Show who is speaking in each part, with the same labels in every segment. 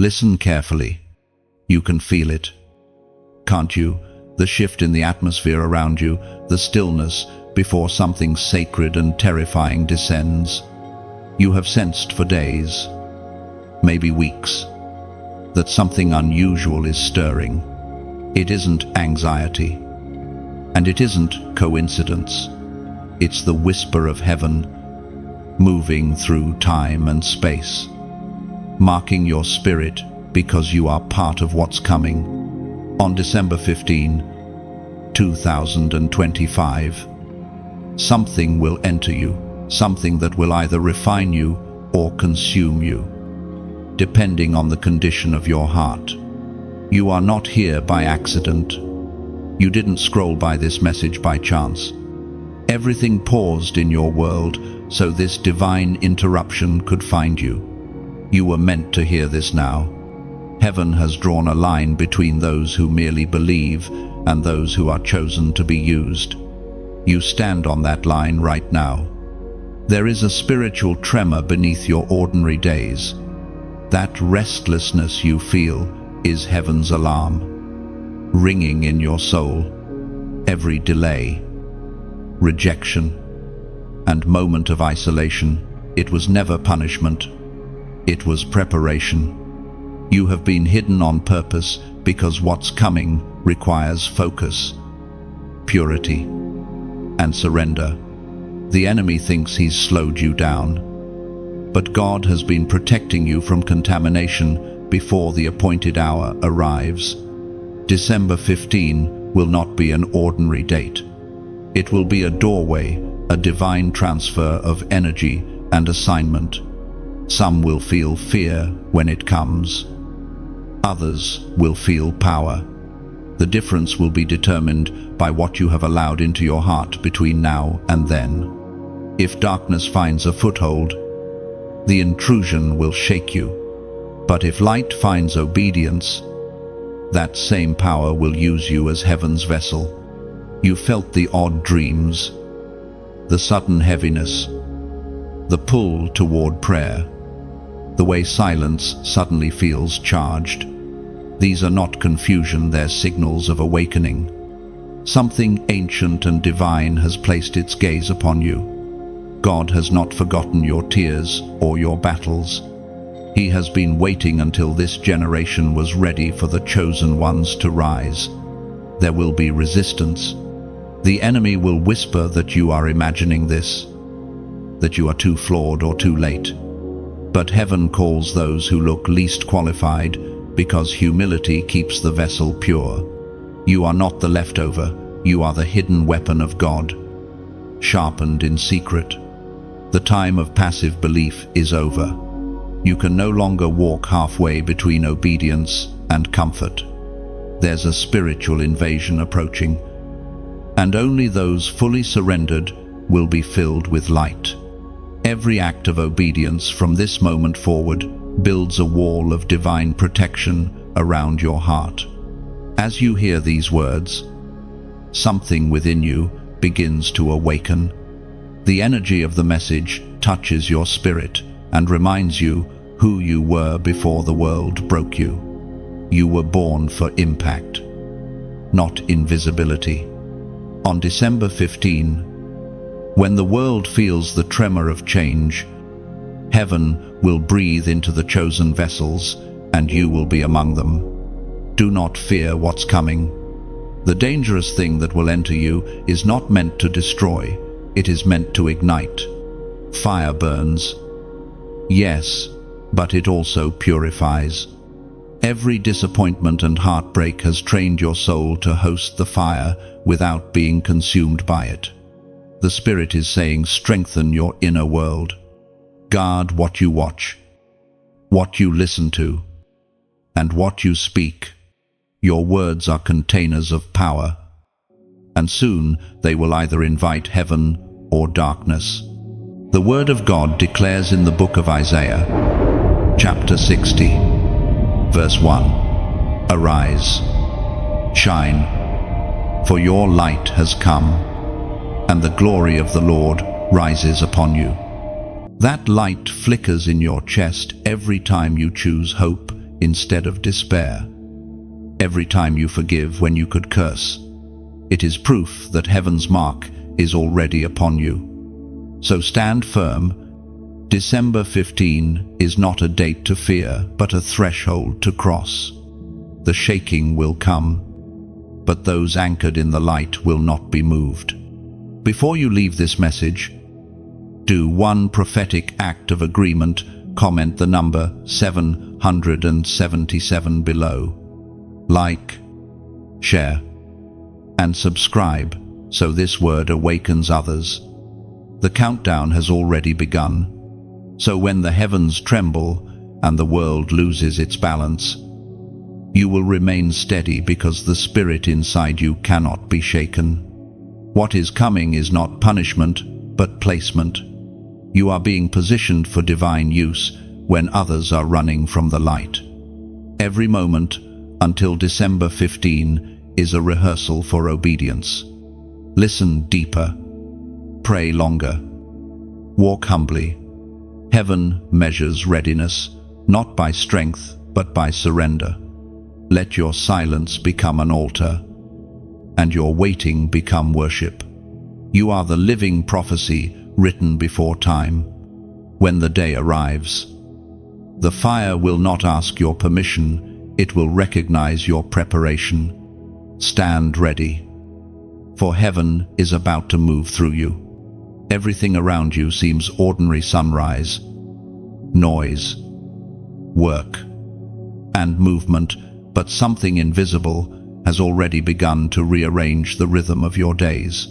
Speaker 1: Listen carefully. You can feel it, can't you? The shift in the atmosphere around you, the stillness before something sacred and terrifying descends. You have sensed for days, maybe weeks, that something unusual is stirring. It isn't anxiety, and it isn't coincidence. It's the whisper of heaven, moving through time and space, marking your spirit because you are part of what's coming. On December 15, 2025, something will enter you, something that will either refine you or consume you, depending on the condition of your heart. You are not here by accident. You didn't scroll by this message by chance. Everything paused in your world so this divine interruption could find you. You were meant to hear this now. Heaven has drawn a line between those who merely believe and those who are chosen to be used. You stand on that line right now. There is a spiritual tremor beneath your ordinary days. That restlessness you feel is heaven's alarm, ringing in your soul. Every delay, rejection, and moment of isolation, it was never punishment. It was preparation. You have been hidden on purpose because what's coming requires focus, purity, and surrender. The enemy thinks he's slowed you down, but God has been protecting you from contamination before the appointed hour arrives. December 15 will not be an ordinary date. It will be a doorway, a divine transfer of energy and assignment. Some will feel fear when it comes. Others will feel power. The difference will be determined by what you have allowed into your heart between now and then. If darkness finds a foothold, the intrusion will shake you. But if light finds obedience, that same power will use you as heaven's vessel. You felt the odd dreams, the sudden heaviness, the pull toward prayer, the way silence suddenly feels charged. These are not confusion, they're signals of awakening. Something ancient and divine has placed its gaze upon you. God has not forgotten your tears or your battles. He has been waiting until this generation was ready for the chosen ones to rise. There will be resistance. The enemy will whisper that you are imagining this, that you are too flawed or too late. But heaven calls those who look least qualified because humility keeps the vessel pure. You are not the leftover, you are the hidden weapon of God, sharpened in secret. The time of passive belief is over. You can no longer walk halfway between obedience and comfort. There's a spiritual invasion approaching, and only those fully surrendered will be filled with light. Every act of obedience from this moment forward builds a wall of divine protection around your heart. As you hear these words, something within you begins to awaken. The energy of the message touches your spirit and reminds you who you were before the world broke you. You were born for impact, not invisibility. On December 15, when the world feels the tremor of change, heaven will breathe into the chosen vessels, and you will be among them. Do not fear what's coming. The dangerous thing that will enter you is not meant to destroy, it is meant to ignite. Fire burns, yes, but it also purifies. Every disappointment and heartbreak has trained your soul to host the fire without being consumed by it. The Spirit is saying, strengthen your inner world. Guard what you watch, what you listen to, and what you speak. Your words are containers of power, and soon they will either invite heaven or darkness. The Word of God declares in the book of Isaiah, chapter 60, verse 1, Arise, shine, for your light has come, and the glory of the Lord rises upon you. That light flickers in your chest every time you choose hope instead of despair. Every time you forgive when you could curse, it is proof that heaven's mark is already upon you. So stand firm. December 15 is not a date to fear, but a threshold to cross. The shaking will come, but those anchored in the light will not be moved. Before you leave this message, do one prophetic act of agreement. Comment the number 777 below. Like, share, and subscribe so this word awakens others. The countdown has already begun. So when the heavens tremble and the world loses its balance, you will remain steady because the spirit inside you cannot be shaken. What is coming is not punishment, but placement. You are being positioned for divine use when others are running from the light. Every moment until December 15 is a rehearsal for obedience. Listen deeper. Pray longer. Walk humbly. Heaven measures readiness, not by strength, but by surrender. Let your silence become an altar, and your waiting become worship. You are the living prophecy written before time. When the day arrives, the fire will not ask your permission, it will recognize your preparation. Stand ready, for heaven is about to move through you. Everything around you seems ordinary: sunrise, noise, work, and movement, but something invisible has already begun to rearrange the rhythm of your days.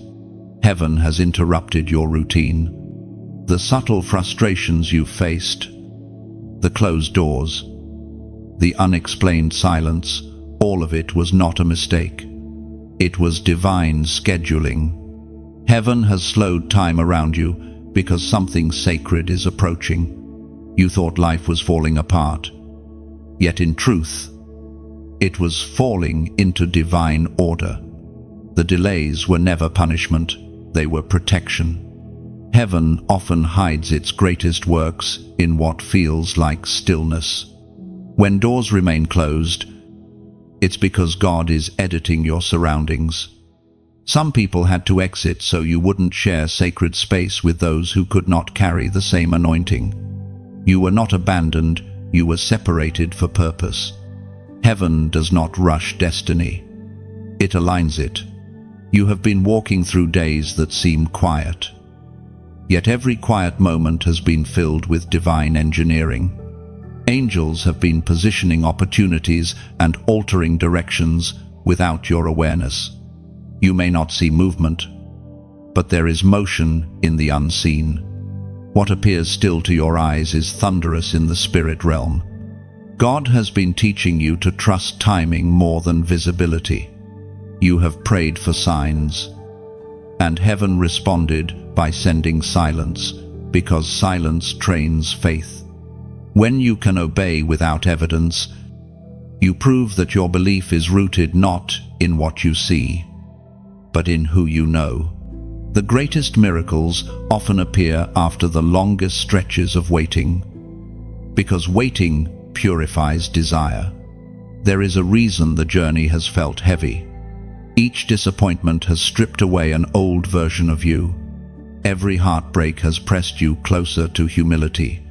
Speaker 1: Heaven has interrupted your routine. The subtle frustrations you've faced, the closed doors, the unexplained silence, all of it was not a mistake. It was divine scheduling. Heaven has slowed time around you because something sacred is approaching. You thought life was falling apart, yet in truth, it was falling into divine order. The delays were never punishment, they were protection. Heaven often hides its greatest works in what feels like stillness. When doors remain closed, it's because God is editing your surroundings. Some people had to exit so you wouldn't share sacred space with those who could not carry the same anointing. You were not abandoned, you were separated for purpose. Heaven does not rush destiny. It aligns it. You have been walking through days that seem quiet. Yet every quiet moment has been filled with divine engineering. Angels have been positioning opportunities and altering directions without your awareness. You may not see movement, but there is motion in the unseen. What appears still to your eyes is thunderous in the spirit realm. God has been teaching you to trust timing more than visibility. You have prayed for signs, and heaven responded by sending silence, because silence trains faith. When you can obey without evidence, you prove that your belief is rooted not in what you see, but in who you know. The greatest miracles often appear after the longest stretches of waiting, because waiting purifies desire. There is a reason the journey has felt heavy. Each disappointment has stripped away an old version of you. Every heartbreak has pressed you closer to humility.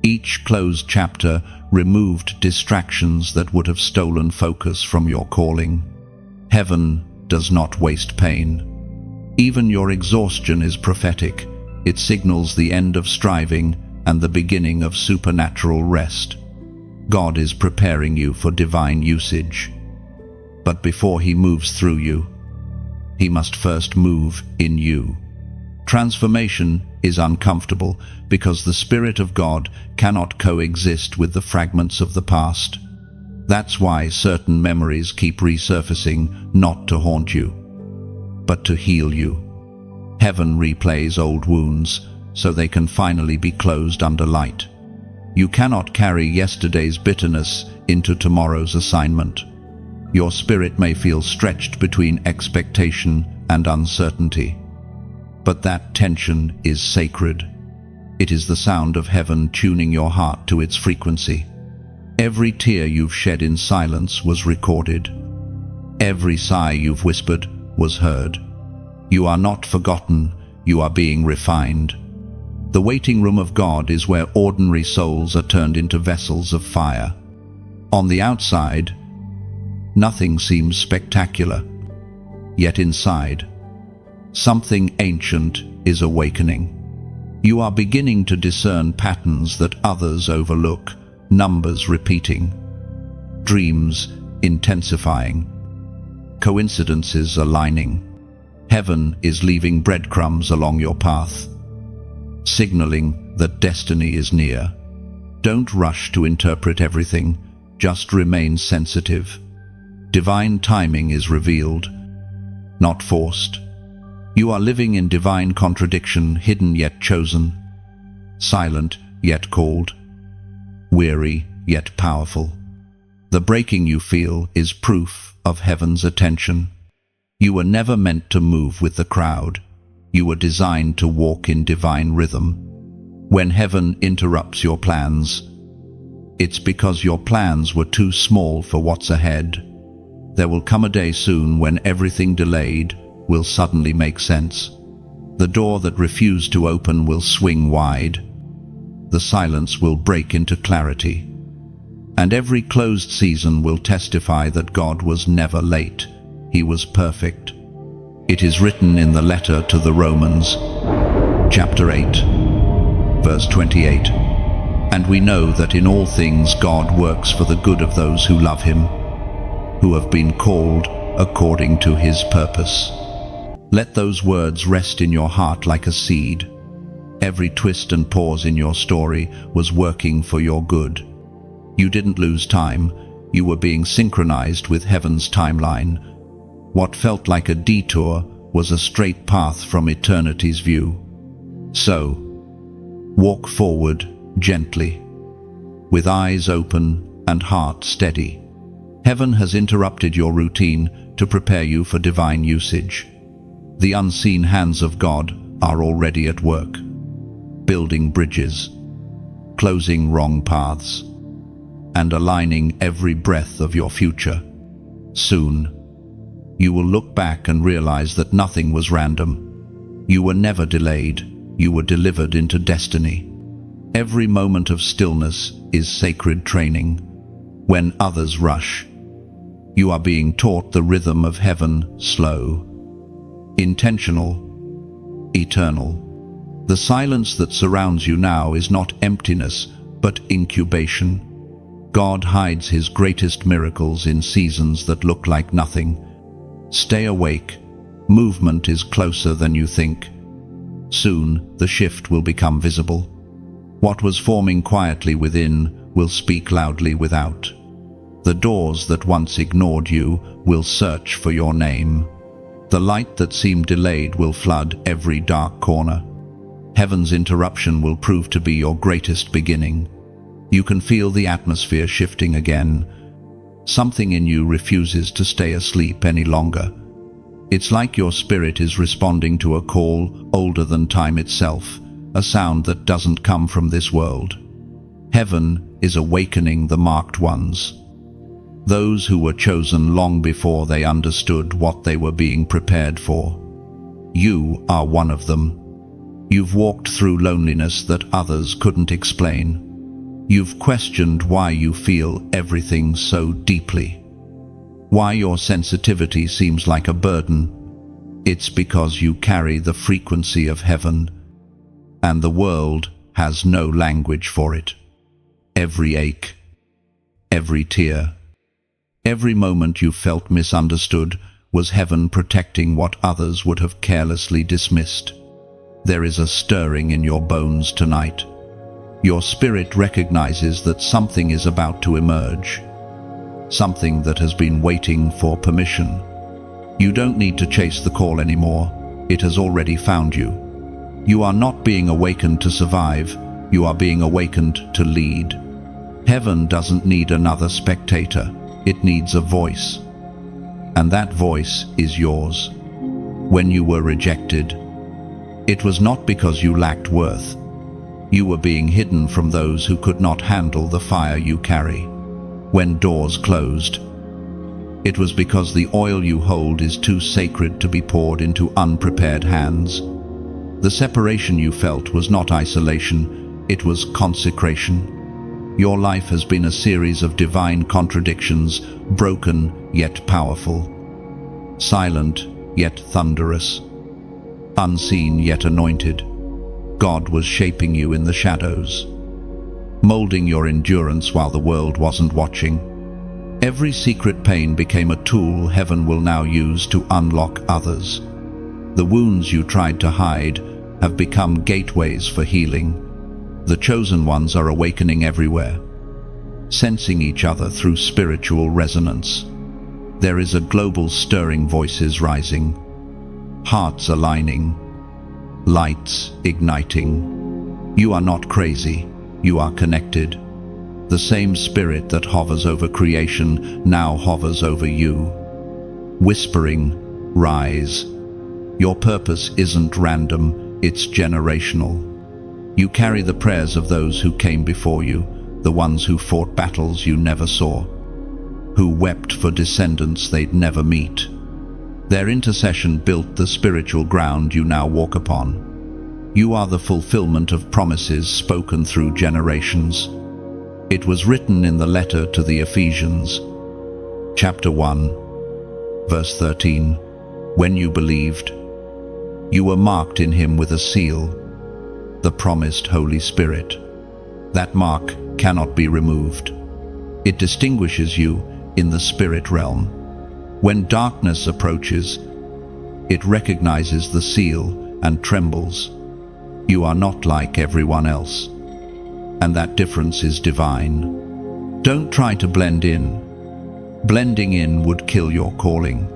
Speaker 1: Each closed chapter removed distractions that would have stolen focus from your calling. Heaven does not waste pain. Even your exhaustion is prophetic. It signals the end of striving and the beginning of supernatural rest. God is preparing you for divine usage. But before He moves through you, He must first move in you. Transformation is uncomfortable because the Spirit of God cannot coexist with the fragments of the past. That's why certain memories keep resurfacing, not to haunt you, but to heal you. Heaven replays old wounds so they can finally be closed under light. You cannot carry yesterday's bitterness into tomorrow's assignment. Your spirit may feel stretched between expectation and uncertainty, but that tension is sacred. It is the sound of heaven tuning your heart to its frequency. Every tear you've shed in silence was recorded. Every sigh you've whispered was heard. You are not forgotten, you are being refined. The waiting room of God is where ordinary souls are turned into vessels of fire. On the outside, nothing seems spectacular, yet inside, something ancient is awakening. You are beginning to discern patterns that others overlook, numbers repeating, dreams intensifying, coincidences aligning. Heaven is leaving breadcrumbs along your path, signaling that destiny is near. Don't rush to interpret everything, just remain sensitive. Divine timing is revealed, not forced. You are living in divine contradiction, hidden yet chosen, silent yet called, weary yet powerful. The breaking you feel is proof of heaven's attention. You were never meant to move with the crowd. You were designed to walk in divine rhythm. When heaven interrupts your plans, it's because your plans were too small for what's ahead. There will come a day soon when everything delayed will suddenly make sense. The door that refused to open will swing wide. The silence will break into clarity. And every closed season will testify that God was never late. He was perfect. It is written in the letter to the Romans, chapter 8, verse 28. And we know that in all things God works for the good of those who love him, who have been called according to his purpose. Let those words rest in your heart like a seed. Every twist and pause in your story was working for your good. You didn't lose time. You were being synchronized with heaven's timeline. What felt like a detour was a straight path from eternity's view. So, walk forward gently, with eyes open and heart steady. Heaven has interrupted your routine to prepare you for divine usage. The unseen hands of God are already at work, building bridges, closing wrong paths, and aligning every breath of your future. Soon, you will look back and realize that nothing was random. You were never delayed. You were delivered into destiny. Every moment of stillness is sacred training. When others rush, you are being taught the rhythm of heaven, slow, intentional, eternal. The silence that surrounds you now is not emptiness, but incubation. God hides his greatest miracles in seasons that look like nothing. Stay awake. Movement is closer than you think. Soon, the shift will become visible. What was forming quietly within will speak loudly without. The doors that once ignored you will search for your name. The light that seemed delayed will flood every dark corner. Heaven's interruption will prove to be your greatest beginning. You can feel the atmosphere shifting again. Something in you refuses to stay asleep any longer. It's like your spirit is responding to a call older than time itself, a sound that doesn't come from this world. Heaven is awakening the marked ones, those who were chosen long before they understood what they were being prepared for. You are one of them. You've walked through loneliness that others couldn't explain. You've questioned why you feel everything so deeply, why your sensitivity seems like a burden. It's because you carry the frequency of heaven, and the world has no language for it. Every ache, every tear, every moment you felt misunderstood was heaven protecting what others would have carelessly dismissed. There is a stirring in your bones tonight. Your spirit recognizes that something is about to emerge, something that has been waiting for permission. You don't need to chase the call anymore. It has already found you. You are not being awakened to survive. You are being awakened to lead. Heaven doesn't need another spectator. It needs a voice. And that voice is yours. When you were rejected, it was not because you lacked worth. You were being hidden from those who could not handle the fire you carry. when doors closed. It was because the oil you hold is too sacred to be poured into unprepared hands. The separation you felt was not isolation, it was consecration. Your life has been a series of divine contradictions, broken yet powerful, silent yet thunderous, unseen yet anointed. God was shaping you in the shadows, molding your endurance while the world wasn't watching. Every secret pain became a tool heaven will now use to unlock others. The wounds you tried to hide have become gateways for healing. The chosen ones are awakening everywhere, sensing each other through spiritual resonance. There is a global stirring, voices rising, hearts aligning, lights igniting. You are not crazy, you are connected. The same spirit that hovers over creation now hovers over you, whispering, "Rise." Your purpose isn't random, it's generational. You carry the prayers of those who came before you, the ones who fought battles you never saw, who wept for descendants they'd never meet. Their intercession built the spiritual ground you now walk upon. You are the fulfillment of promises spoken through generations. It was written in the letter to the Ephesians, chapter 1, verse 13. When you believed, you were marked in him with a seal, the promised Holy Spirit. That mark cannot be removed. It distinguishes you in the spirit realm. When darkness approaches, it recognizes the seal and trembles. You are not like everyone else, and that difference is divine. Don't try to blend in. Blending in would kill your calling.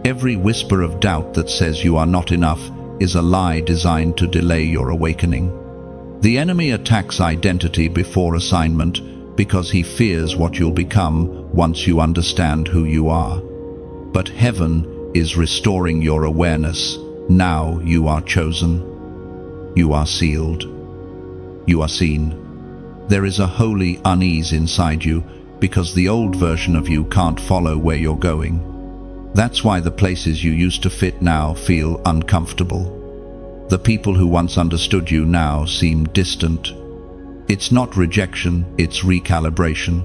Speaker 1: Every whisper of doubt that says you are not enough is a lie designed to delay your awakening. The enemy attacks identity before assignment because he fears what you'll become once you understand who you are. But heaven is restoring your awareness. Now you are chosen. You are sealed. You are seen. There is a holy unease inside you because the old version of you can't follow where you're going. That's why the places you used to fit now feel uncomfortable. The people who once understood you now seem distant. It's not rejection, it's recalibration.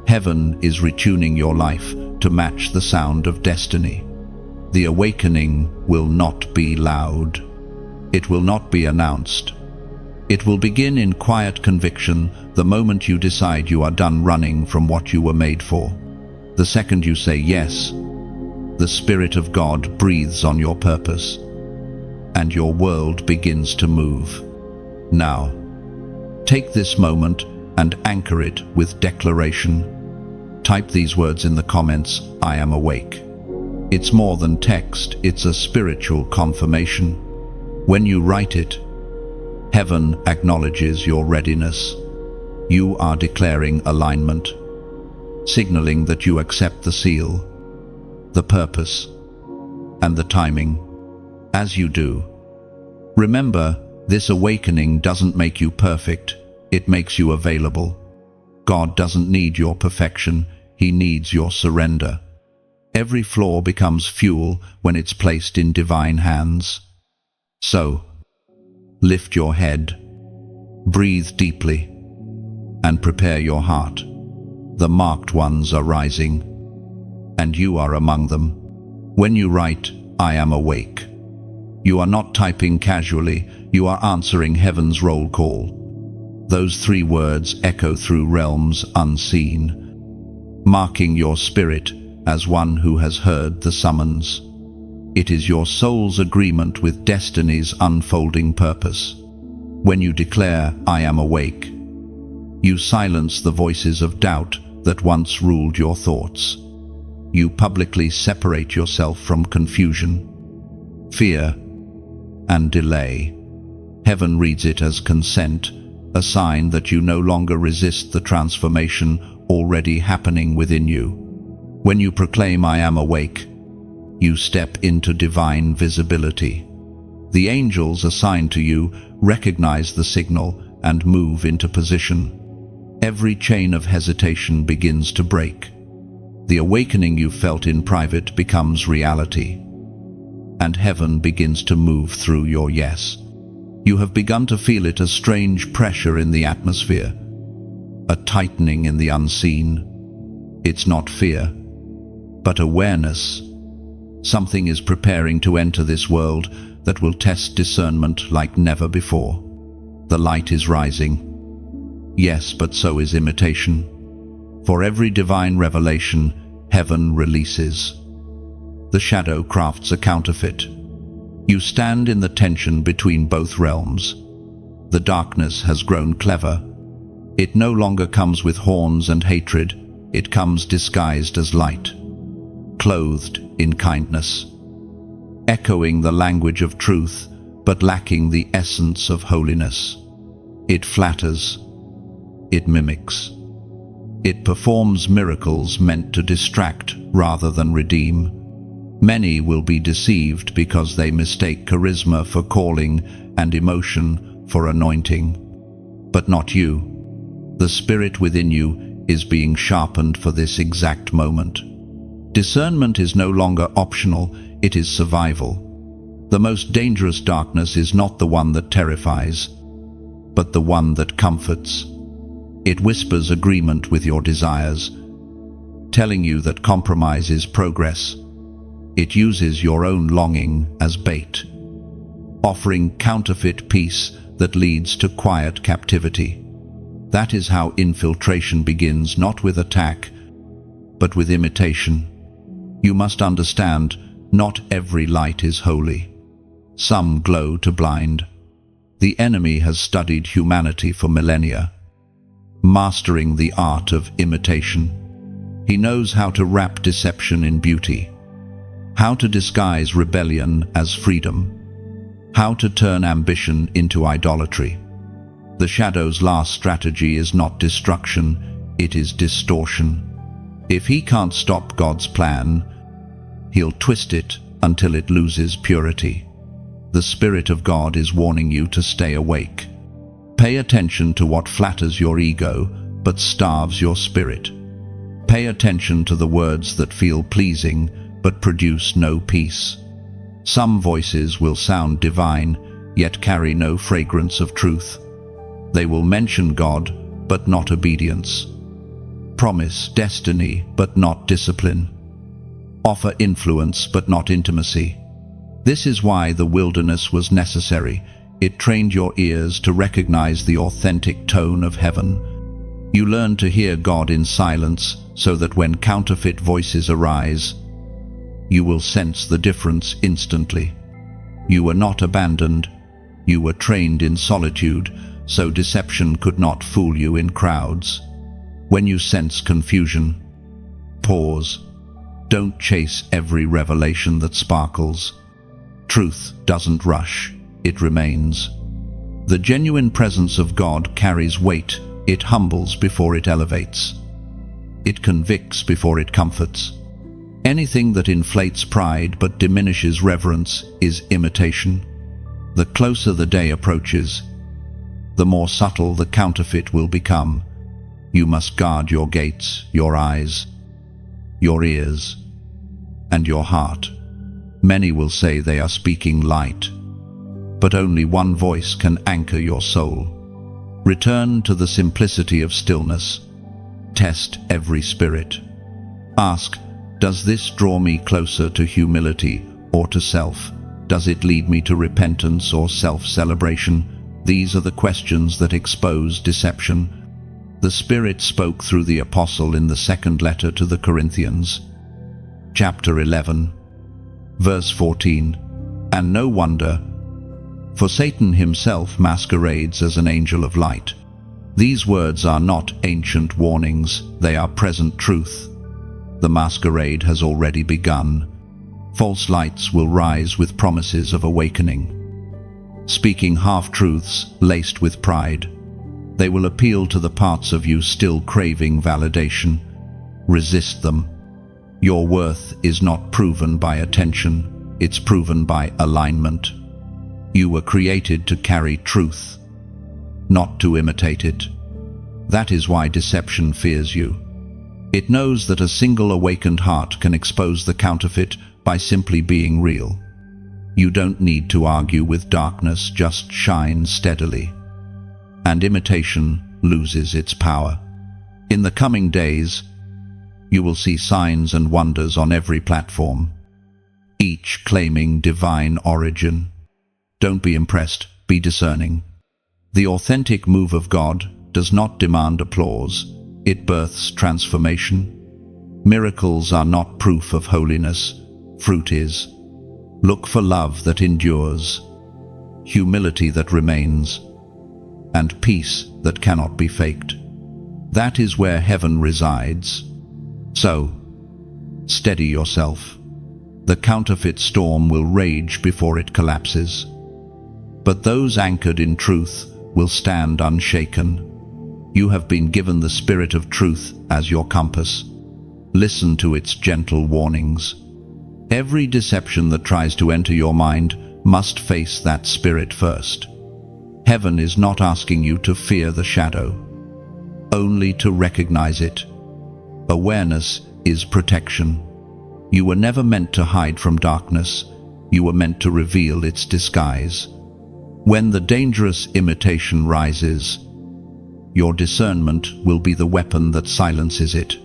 Speaker 1: Heaven is retuning your life to match the sound of destiny. The awakening will not be loud. It will not be announced. It will begin in quiet conviction the moment you decide you are done running from what you were made for. The second you say yes, the Spirit of God breathes on your purpose, and your world begins to move. Now, take this moment and anchor it with declaration. Type these words in the comments, "I am awake." It's more than text, it's a spiritual confirmation. When you write it, heaven acknowledges your readiness. You are declaring alignment, signaling that you accept the seal, the purpose, and the timing. As you do, remember, this awakening doesn't make you perfect, it makes you available. God doesn't need your perfection, he needs your surrender. Every flaw becomes fuel when it's placed in divine hands. So, lift your head, breathe deeply, and prepare your heart. The marked ones are rising, and you are among them. When you write, "I am awake," you are not typing casually, you are answering heaven's roll call. Those 3 words echo through realms unseen, marking your spirit as one who has heard the summons. It is your soul's agreement with destiny's unfolding purpose. When you declare, "I am awake," you silence the voices of doubt that once ruled your thoughts. You publicly separate yourself from confusion, fear, and delay. Heaven reads it as consent, a sign that you no longer resist the transformation already happening within you. When you proclaim, "I am awake," you step into divine visibility. The angels assigned to you recognize the signal and move into position. Every chain of hesitation begins to break. The awakening you felt in private becomes reality, and heaven begins to move through your yes. You have begun to feel it, a strange pressure in the atmosphere, a tightening in the unseen. It's not fear, but awareness. Something is preparing to enter this world that will test discernment like never before. The light is rising. Yes, but so is imitation. For every divine revelation, heaven releases. The shadow crafts a counterfeit. You stand in the tension between both realms. The darkness has grown clever. It no longer comes with horns and hatred. It comes disguised as light, clothed in kindness, echoing the language of truth, but lacking the essence of holiness. It flatters. It mimics. It performs miracles meant to distract rather than redeem. Many will be deceived because they mistake charisma for calling and emotion for anointing. But not you. The spirit within you is being sharpened for this exact moment. Discernment is no longer optional, it is survival. The most dangerous darkness is not the one that terrifies, but the one that comforts. It whispers agreement with your desires, telling you that compromise is progress. It uses your own longing as bait, offering counterfeit peace that leads to quiet captivity. That is how infiltration begins, not with attack, but with imitation. You must understand, not every light is holy. Some glow to blind. The enemy has studied humanity for millennia, mastering the art of imitation. He knows how to wrap deception in beauty, how to disguise rebellion as freedom, how to turn ambition into idolatry. The shadow's last strategy is not destruction, it is distortion. If he can't stop God's plan, he'll twist it until it loses purity. The Spirit of God is warning you to stay awake. Pay attention to what flatters your ego but starves your spirit. Pay attention to the words that feel pleasing but produce no peace. Some voices will sound divine, yet carry no fragrance of truth. They will mention God, but not obedience. Promise destiny, but not discipline. Offer influence, but not intimacy. This is why the wilderness was necessary. It trained your ears to recognize the authentic tone of heaven. You learn to hear God in silence, so that when counterfeit voices arise, you will sense the difference instantly. You were not abandoned. You were trained in solitude, so deception could not fool you in crowds. When you sense confusion, pause. Don't chase every revelation that sparkles. Truth doesn't rush, it remains. The genuine presence of God carries weight. It humbles before it elevates. It convicts before it comforts. Anything that inflates pride but diminishes reverence is imitation. The closer the day approaches, the more subtle the counterfeit will become. You must guard your gates, your eyes, your ears, and your heart. Many will say they are speaking light, but only one voice can anchor your soul. Return to the simplicity of stillness. Test every spirit. Ask, does this draw me closer to humility or to self? Does it lead me to repentance or self-celebration? These are the questions that expose deception. The Spirit spoke through the Apostle in the second letter to the Corinthians, chapter 11, verse 14. And no wonder, for Satan himself masquerades as an angel of light. These words are not ancient warnings, they are present truth. The masquerade has already begun. False lights will rise with promises of awakening, speaking half-truths laced with pride. They will appeal to the parts of you still craving validation. Resist them. Your worth is not proven by attention, it's proven by alignment. You were created to carry truth, not to imitate it. That is why deception fears you. It knows that a single awakened heart can expose the counterfeit by simply being real. You don't need to argue with darkness, just shine steadily. And imitation loses its power. In the coming days, you will see signs and wonders on every platform, each claiming divine origin. Don't be impressed, be discerning. The authentic move of God does not demand applause, it births transformation. Miracles are not proof of holiness, fruit is. Look for love that endures, humility that remains, and peace that cannot be faked. That is where heaven resides. So, steady yourself. The counterfeit storm will rage before it collapses. But those anchored in truth will stand unshaken. You have been given the Spirit of truth as your compass. Listen to its gentle warnings. Every deception that tries to enter your mind must face that spirit first. Heaven is not asking you to fear the shadow, only to recognize it. Awareness is protection. You were never meant to hide from darkness. You were meant to reveal its disguise. When the dangerous imitation rises, your discernment will be the weapon that silences it.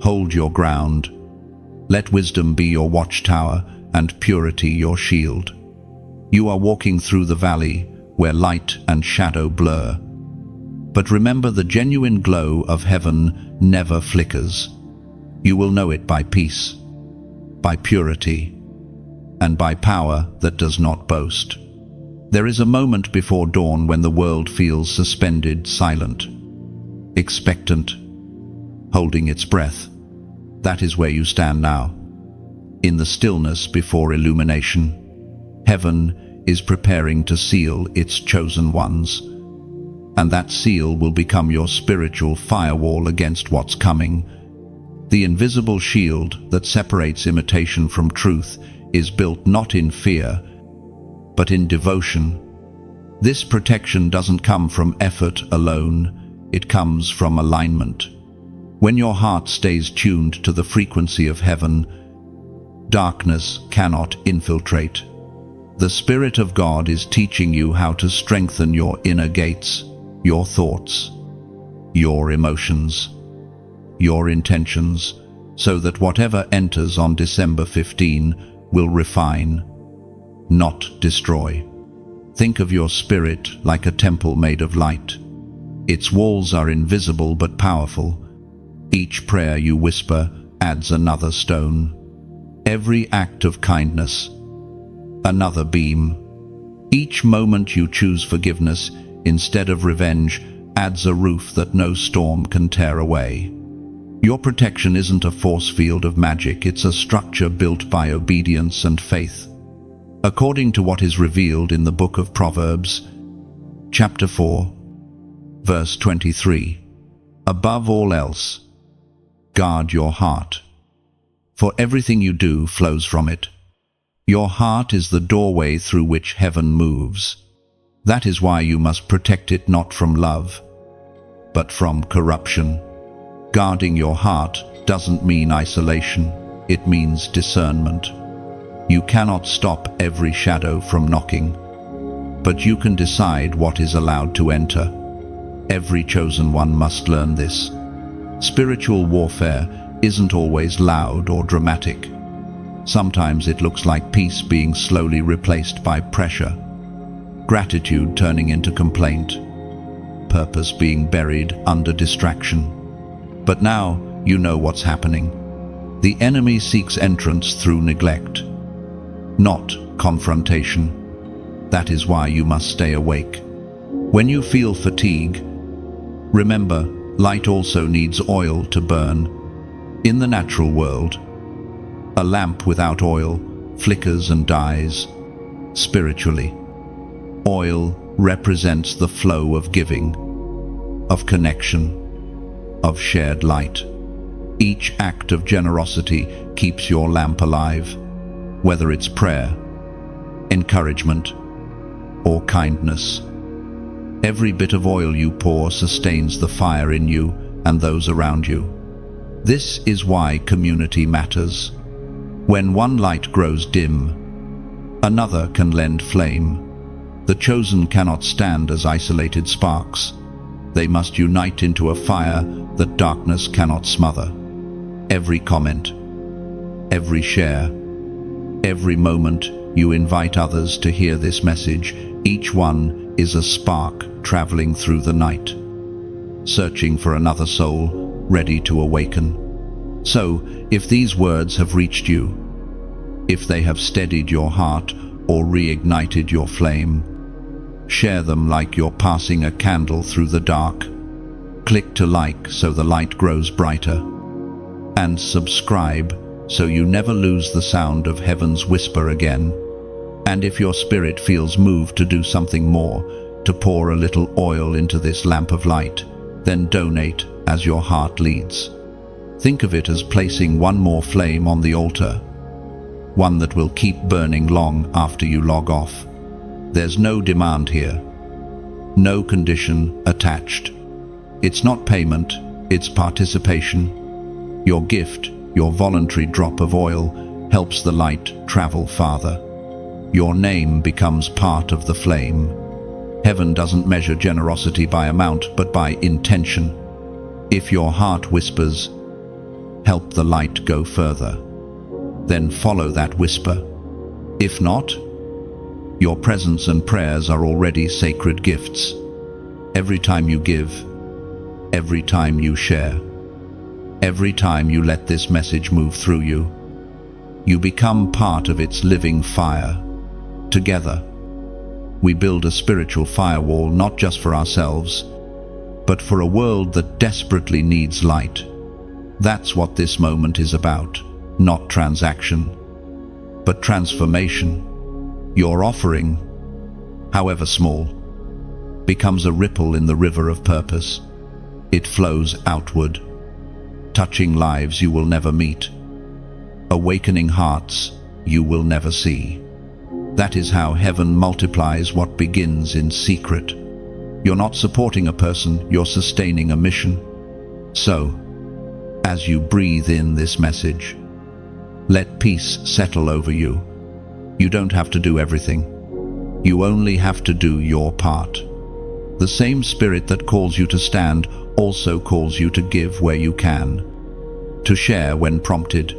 Speaker 1: Hold your ground. Let wisdom be your watchtower and purity your shield. You are walking through the valley where light and shadow blur. But remember, the genuine glow of heaven never flickers. You will know it by peace, by purity, and by power that does not boast. There is a moment before dawn when the world feels suspended, silent, expectant, holding its breath. That is where you stand now. In the stillness before illumination, heaven is preparing to seal its chosen ones. And that seal will become your spiritual firewall against what's coming. The invisible shield that separates imitation from truth is built not in fear, but in devotion. This protection doesn't come from effort alone, it comes from alignment. When your heart stays tuned to the frequency of heaven, darkness cannot infiltrate. The Spirit of God is teaching you how to strengthen your inner gates, your thoughts, your emotions, your intentions, so that whatever enters on December 15 will refine, not destroy. Think of your spirit like a temple made of light. Its walls are invisible but powerful. Each prayer you whisper adds another stone. Every act of kindness, another beam. Each moment you choose forgiveness instead of revenge adds a roof that no storm can tear away. Your protection isn't a force field of magic, it's a structure built by obedience and faith. According to what is revealed in the book of Proverbs, chapter 4, verse 23, above all else, guard your heart, for everything you do flows from it. Your heart is the doorway through which heaven moves. That is why you must protect it not from love, but from corruption. Guarding your heart doesn't mean isolation, it means discernment. You cannot stop every shadow from knocking, but you can decide what is allowed to enter. Every chosen one must learn this. Spiritual warfare isn't always loud or dramatic. Sometimes it looks like peace being slowly replaced by pressure, gratitude turning into complaint, purpose being buried under distraction. But now you know what's happening. The enemy seeks entrance through neglect, not confrontation. That is why you must stay awake. When you feel fatigue, remember, light also needs oil to burn. In the natural world, a lamp without oil flickers and dies. Spiritually, oil represents the flow of giving, of connection, of shared light. Each act of generosity keeps your lamp alive, whether it's prayer, encouragement, or kindness. Every bit of oil you pour sustains the fire in you and those around you. This is why community matters. When one light grows dim, another can lend flame. The chosen cannot stand as isolated sparks. They must unite into a fire that darkness cannot smother. Every comment, every share, every moment you invite others to hear this message, each one is a spark traveling through the night, searching for another soul ready to awaken. So, if these words have reached you, if they have steadied your heart or reignited your flame, share them like you're passing a candle through the dark. Click to like so the light grows brighter. And subscribe so you never lose the sound of heaven's whisper again. And if your spirit feels moved to do something more, to pour a little oil into this lamp of light, then donate as your heart leads. Think of it as placing one more flame on the altar, one that will keep burning long after you log off. There's no demand here, no condition attached. It's not payment, it's participation. Your gift, your voluntary drop of oil, helps the light travel farther. Your name becomes part of the flame. Heaven doesn't measure generosity by amount, but by intention. If your heart whispers, "Help the light go further," then follow that whisper. If not, your presence and prayers are already sacred gifts. Every time you give, every time you share, every time you let this message move through you, you become part of its living fire. Together, we build a spiritual firewall not just for ourselves, but for a world that desperately needs light. That's what this moment is about, not transaction, but transformation. Your offering, however small, becomes a ripple in the river of purpose. It flows outward, touching lives you will never meet, awakening hearts you will never see. That is how heaven multiplies what begins in secret. You're not supporting a person, you're sustaining a mission. So, as you breathe in this message, let peace settle over you. You don't have to do everything. You only have to do your part. The same spirit that calls you to stand also calls you to give where you can, to share when prompted,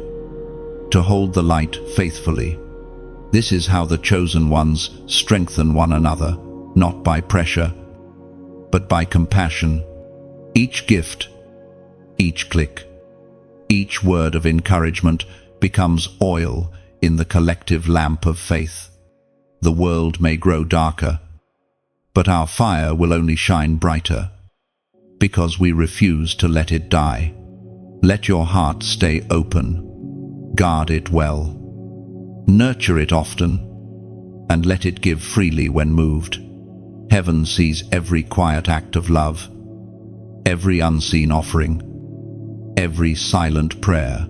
Speaker 1: to hold the light faithfully. This is how the chosen ones strengthen one another, not by pressure, but by compassion. Each gift, each click, each word of encouragement becomes oil in the collective lamp of faith. The world may grow darker, but our fire will only shine brighter, because we refuse to let it die. Let your heart stay open. Guard it well. Nurture it often, and let it give freely when moved. Heaven sees every quiet act of love, every unseen offering, every silent prayer.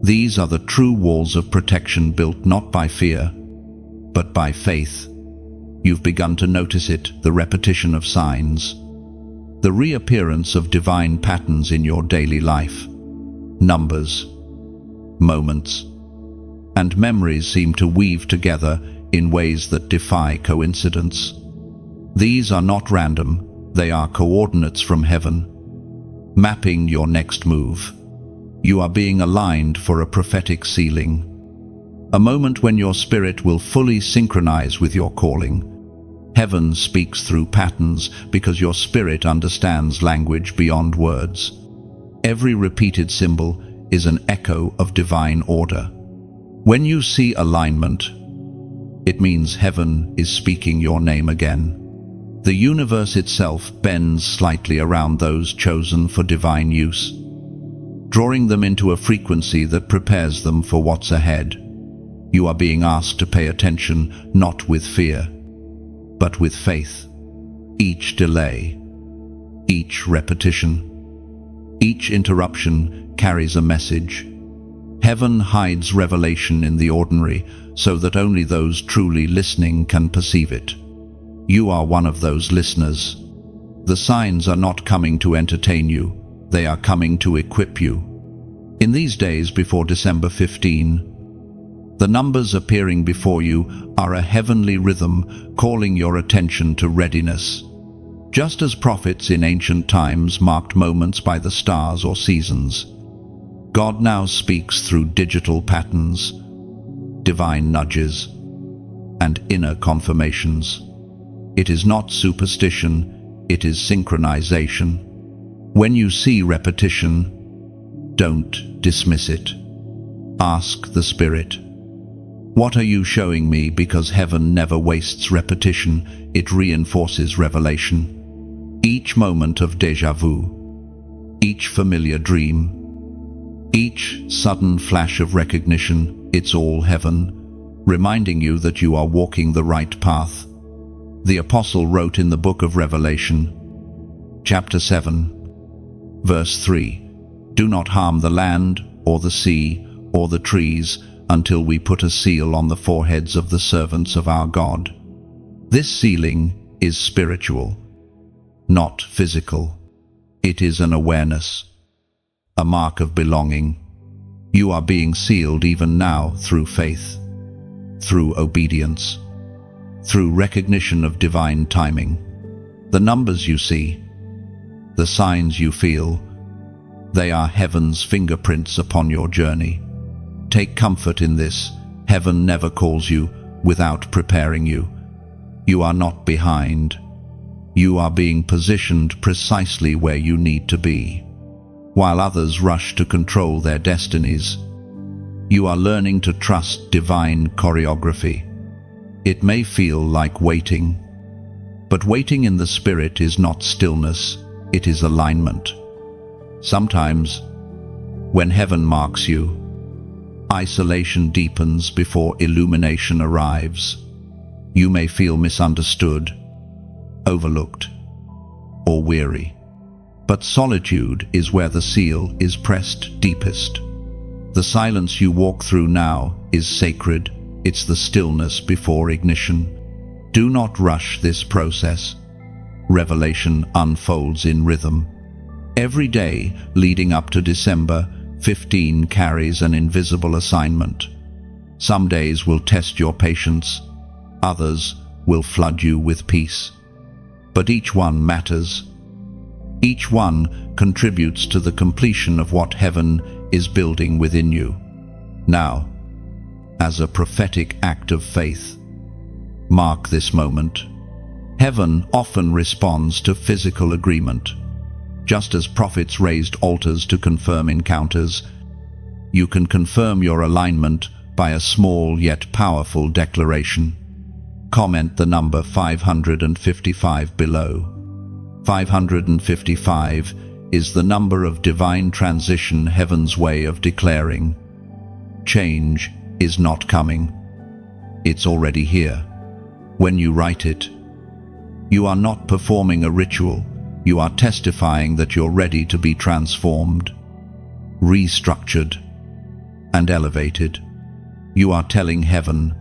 Speaker 1: These are the true walls of protection built not by fear, but by faith. You've begun to notice it, the repetition of signs, the reappearance of divine patterns in your daily life. Numbers, moments, and memories seem to weave together in ways that defy coincidence. These are not random, they are coordinates from heaven, mapping your next move. You are being aligned for a prophetic sealing, a moment when your spirit will fully synchronize with your calling. Heaven speaks through patterns because your spirit understands language beyond words. Every repeated symbol is an echo of divine order. When you see alignment, it means heaven is speaking your name again. The universe itself bends slightly around those chosen for divine use, drawing them into a frequency that prepares them for what's ahead. You are being asked to pay attention not with fear, but with faith. Each delay, each repetition, each interruption carries a message. Heaven hides revelation in the ordinary so that only those truly listening can perceive it. You are one of those listeners. The signs are not coming to entertain you, they are coming to equip you. In these days before December 15, the numbers appearing before you are a heavenly rhythm calling your attention to readiness. Just as prophets in ancient times marked moments by the stars or seasons, God now speaks through digital patterns, divine nudges, and inner confirmations. It is not superstition, it is synchronization. When you see repetition, don't dismiss it. Ask the Spirit, what are you showing me? Because heaven never wastes repetition, it reinforces revelation. Each moment of déjà vu, each familiar dream, each sudden flash of recognition, it's all heaven, reminding you that you are walking the right path. The Apostle wrote in the book of Revelation, chapter 7, verse 3, "Do not harm the land, or the sea, or the trees, until we put a seal on the foreheads of the servants of our God." This sealing is spiritual, not physical. It is an awareness, a mark of belonging. You are being sealed even now through faith, through obedience, through recognition of divine timing. The numbers you see, the signs you feel, they are heaven's fingerprints upon your journey. Take comfort in this. Heaven never calls you without preparing you. You are not behind. You are being positioned precisely where you need to be. While others rush to control their destinies, you are learning to trust divine choreography. It may feel like waiting, but waiting in the Spirit is not stillness, it is alignment. Sometimes, when heaven marks you, isolation deepens before illumination arrives. You may feel misunderstood, overlooked, or weary. But solitude is where the seal is pressed deepest. The silence you walk through now is sacred. It's the stillness before ignition. Do not rush this process. Revelation unfolds in rhythm. Every day leading up to December 15 carries an invisible assignment. Some days will test your patience, others will flood you with peace. But each one matters. Each one contributes to the completion of what heaven is building within you. Now, as a prophetic act of faith, mark this moment. Heaven often responds to physical agreement. Just as prophets raised altars to confirm encounters, you can confirm your alignment by a small yet powerful declaration. Comment the number 555 below. 555 is the number of divine transition, heaven's way of declaring, change is not coming. It's already here. When you write it, you are not performing a ritual. You are testifying that you're ready to be transformed, restructured, and elevated. You are telling heaven,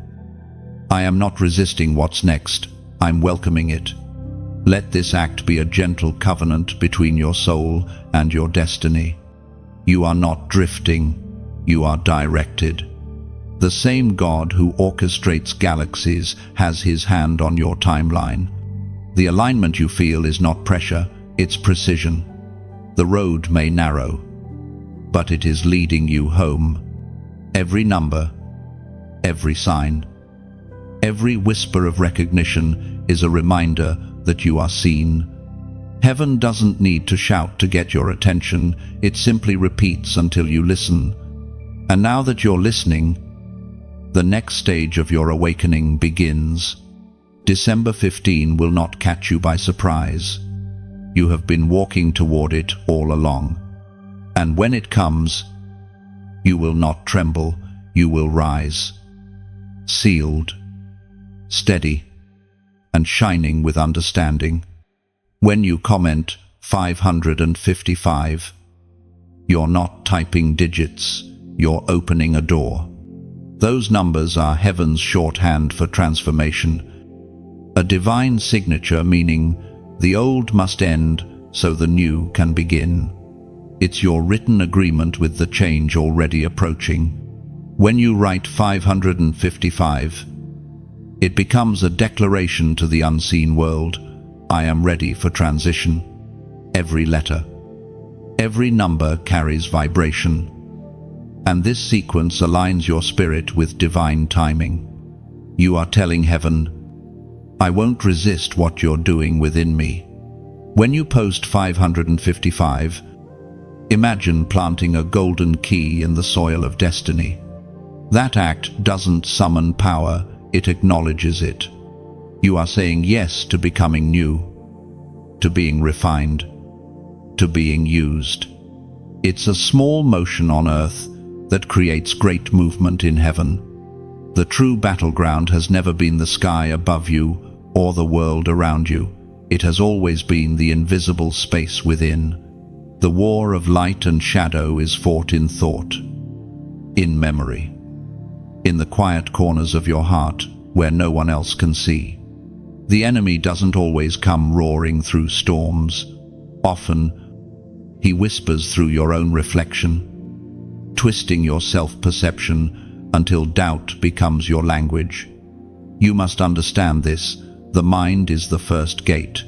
Speaker 1: I am not resisting what's next, I'm welcoming it. Let this act be a gentle covenant between your soul and your destiny. You are not drifting, you are directed. The same God who orchestrates galaxies has his hand on your timeline. The alignment you feel is not pressure, it's precision. The road may narrow, but it is leading you home. Every number, every sign, every whisper of recognition is a reminder that you are seen. Heaven doesn't need to shout to get your attention, it simply repeats until you listen. And now that you're listening, the next stage of your awakening begins. December 15 will not catch you by surprise. You have been walking toward it all along. And when it comes, you will not tremble, you will rise. Sealed, steady, and shining with understanding. When you comment 555, you're not typing digits, you're opening a door. Those numbers are heaven's shorthand for transformation, A divine signature, meaning the old must end so the new can begin. It's your written agreement with the change already approaching. When you write 555, it becomes a declaration to the unseen world. I am ready for transition. Every letter, every number carries vibration, and this sequence aligns your spirit with divine timing. You are telling heaven, I won't resist what you're doing within me. When you post 555, imagine planting a golden key in the soil of destiny. That act doesn't summon power, it acknowledges it. You are saying yes to becoming new, to being refined, to being used. It's a small motion on earth that creates great movement in heaven. The true battleground has never been the sky above you or the world around you. It has always been the invisible space within. The war of light and shadow is fought in thought, in memory, in the quiet corners of your heart where no one else can see. The enemy doesn't always come roaring through storms. Often, he whispers through your own reflection, twisting your self-perception until doubt becomes your language. You must understand this. The mind is the first gate.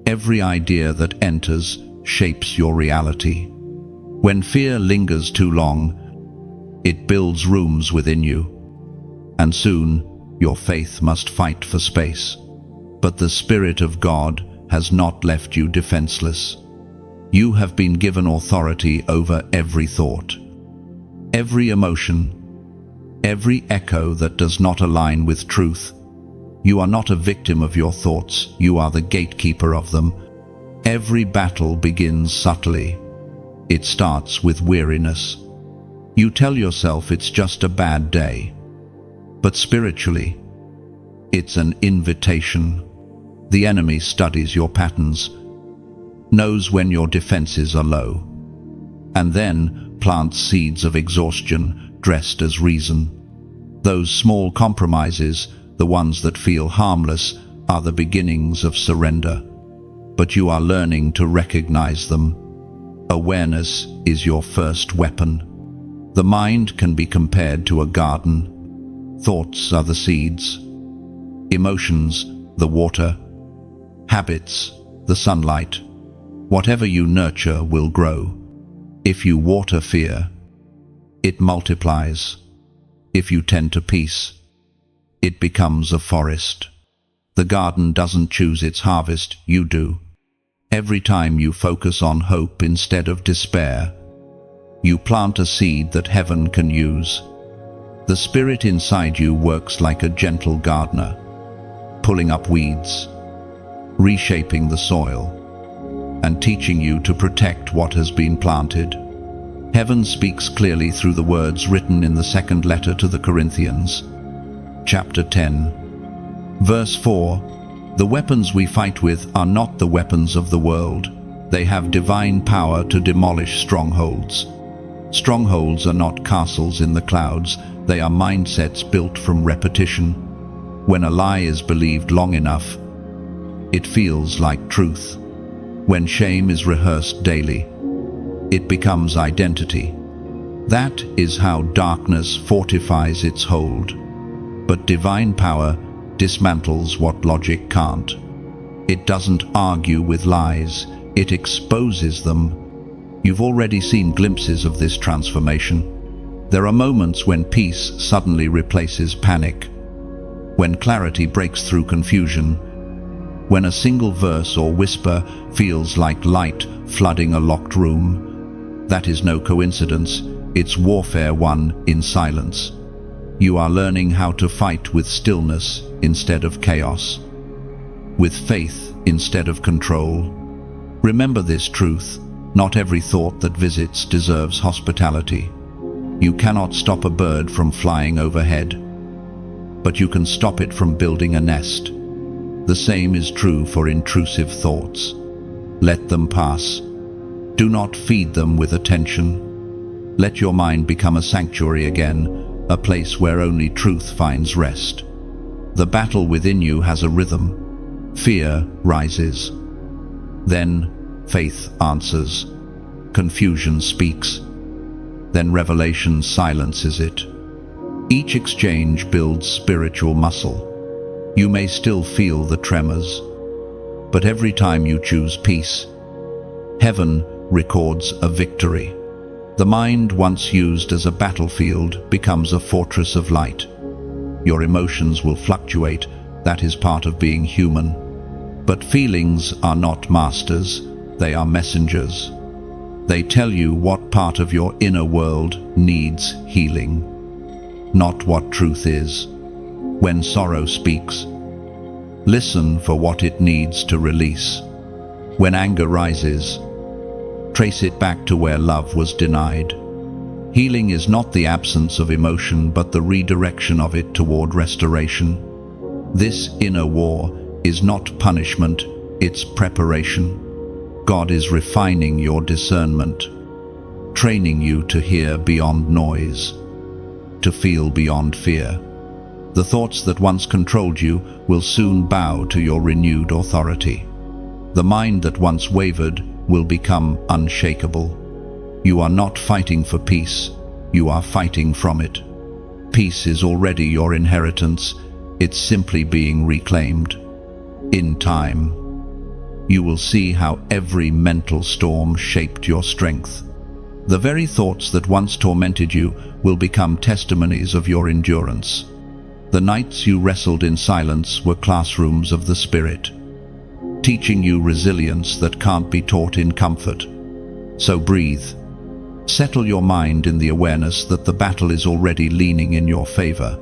Speaker 1: Every idea that enters shapes your reality. When fear lingers too long, it builds rooms within you, and soon your faith must fight for space. But the Spirit of God has not left you defenseless. You have been given authority over every thought, every emotion, every echo that does not align with truth. You are not a victim of your thoughts, you are the gatekeeper of them. Every battle begins subtly. It starts with weariness. You tell yourself it's just a bad day. But spiritually, it's an invitation. The enemy studies your patterns, knows when your defenses are low, and then plants seeds of exhaustion dressed as reason. Those small compromises, the ones that feel harmless, are the beginnings of surrender. But you are learning to recognize them. Awareness is your first weapon. The mind can be compared to a garden. Thoughts are the seeds, emotions, the water, habits, the sunlight. Whatever you nurture will grow. If you water fear, it multiplies. If you tend to peace, it becomes a forest. The garden doesn't choose its harvest, you do. Every time you focus on hope instead of despair, you plant a seed that heaven can use. The Spirit inside you works like a gentle gardener, pulling up weeds, reshaping the soil, and teaching you to protect what has been planted. Heaven speaks clearly through the words written in the second letter to the Corinthians, chapter 10, verse 4. The weapons we fight with are not the weapons of the world. They have divine power to demolish strongholds. Strongholds are not castles in the clouds. They are mindsets built from repetition. When a lie is believed long enough, it feels like truth. When shame is rehearsed daily, it becomes identity. That is how darkness fortifies its hold. But divine power dismantles what logic can't. It doesn't argue with lies, it exposes them. You've already seen glimpses of this transformation. There are moments when peace suddenly replaces panic, when clarity breaks through confusion, when a single verse or whisper feels like light flooding a locked room. That is no coincidence, it's warfare won in silence. You are learning how to fight with stillness instead of chaos, with faith instead of control. Remember this truth: not every thought that visits deserves hospitality. You cannot stop a bird from flying overhead, but you can stop it from building a nest. The same is true for intrusive thoughts. Let them pass. Do not feed them with attention. Let your mind become a sanctuary again, a place where only truth finds rest. The battle within you has a rhythm. Fear rises. Then faith answers. Confusion speaks. Then revelation silences it. Each exchange builds spiritual muscle. You may still feel the tremors, but every time you choose peace, heaven records a victory. The mind, once used as a battlefield, becomes a fortress of light. Your emotions will fluctuate. That is part of being human. But feelings are not masters, they are messengers. They tell you what part of your inner world needs healing, not what truth is. When sorrow speaks, listen for what it needs to release. When anger rises, trace it back to where love was denied. Healing is not the absence of emotion, but the redirection of it toward restoration. This inner war is not punishment, it's preparation. God is refining your discernment, training you to hear beyond noise, to feel beyond fear. The thoughts that once controlled you will soon bow to your renewed authority. The mind that once wavered will become unshakable. You are not fighting for peace, you are fighting from it. Peace is already your inheritance, it's simply being reclaimed. In time, you will see how every mental storm shaped your strength. The very thoughts that once tormented you will become testimonies of your endurance. The nights you wrestled in silence were classrooms of the Spirit, teaching you resilience that can't be taught in comfort. So breathe. Settle your mind in the awareness that the battle is already leaning in your favor.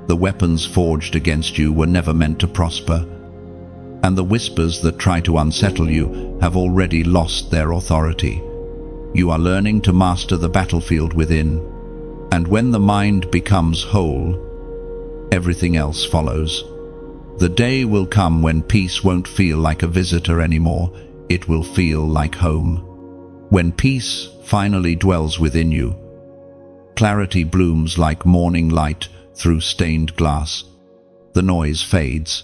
Speaker 1: The weapons forged against you were never meant to prosper, and the whispers that try to unsettle you have already lost their authority. You are learning to master the battlefield within, and when the mind becomes whole, everything else follows. The day will come when peace won't feel like a visitor anymore, it will feel like home. When peace finally dwells within you, clarity blooms like morning light through stained glass. The noise fades,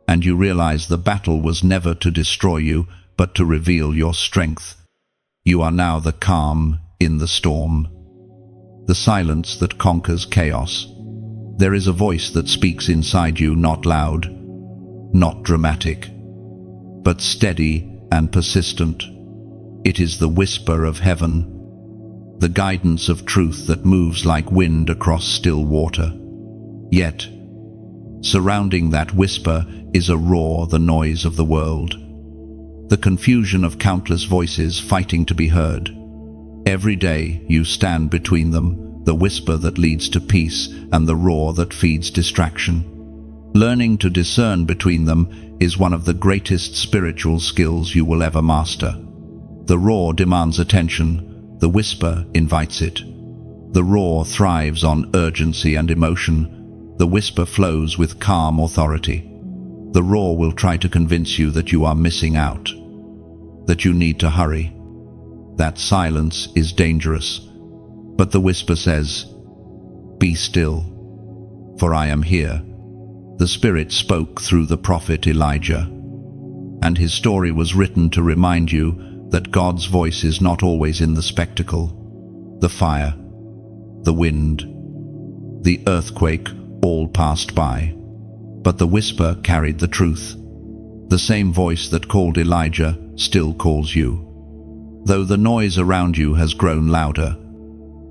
Speaker 1: and you realize the battle was never to destroy you, but to reveal your strength. You are now the calm in the storm, the silence that conquers chaos. There is a voice that speaks inside you, not loud, not dramatic, but steady and persistent. It is the whisper of heaven, the guidance of truth that moves like wind across still water. Yet, surrounding that whisper is a roar, the noise of the world, the confusion of countless voices fighting to be heard. Every day you stand between them, the whisper that leads to peace and the roar that feeds distraction. Learning to discern between them is one of the greatest spiritual skills you will ever master. The roar demands attention, the whisper invites it. The roar thrives on urgency and emotion, the whisper flows with calm authority. The roar will try to convince you that you are missing out, that you need to hurry, that silence is dangerous. But the whisper says, "Be still, for I am here." The Spirit spoke through the prophet Elijah, and his story was written to remind you that God's voice is not always in the spectacle. The fire, the wind, the earthquake all passed by, but the whisper carried the truth. The same voice that called Elijah still calls you. Though the noise around you has grown louder,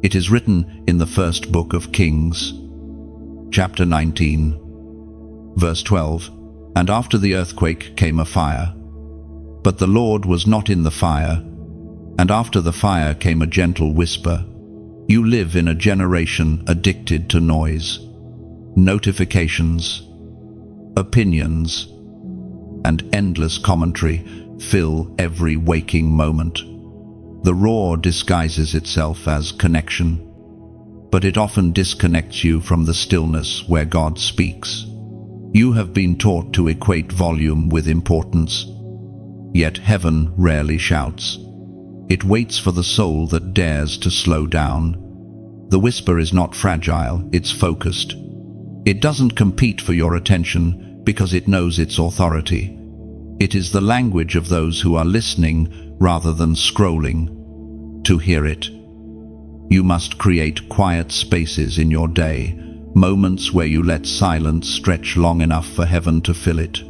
Speaker 1: it is written in the first book of Kings, chapter 19, verse 12, "And after the earthquake came a fire. But the Lord was not in the fire, and after the fire came a gentle whisper." You live in a generation addicted to noise, notifications, opinions, and endless commentary fill every waking moment. The roar disguises itself as connection, but it often disconnects you from the stillness where God speaks. You have been taught to equate volume with importance, yet heaven rarely shouts. It waits for the soul that dares to slow down. The whisper is not fragile, it's focused. It doesn't compete for your attention, because it knows its authority. It is the language of those who are listening rather than scrolling. To hear it, you must create quiet spaces in your day, moments where you let silence stretch long enough for heaven to fill it.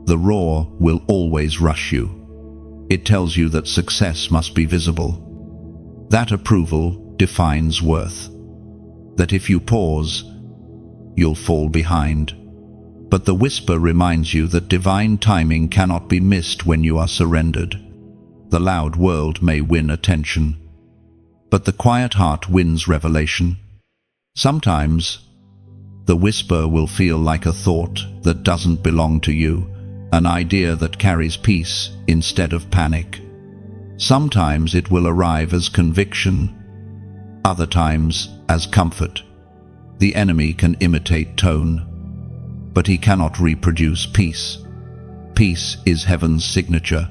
Speaker 1: The roar will always rush you. It tells you that success must be visible. That approval defines worth. That if you pause, you'll fall behind. But the whisper reminds you that divine timing cannot be missed when you are surrendered. The loud world may win attention, but the quiet heart wins revelation. Sometimes, the whisper will feel like a thought that doesn't belong to you, an idea that carries peace instead of panic. Sometimes it will arrive as conviction, other times as comfort. The enemy can imitate tone, but he cannot reproduce peace. Peace is heaven's signature.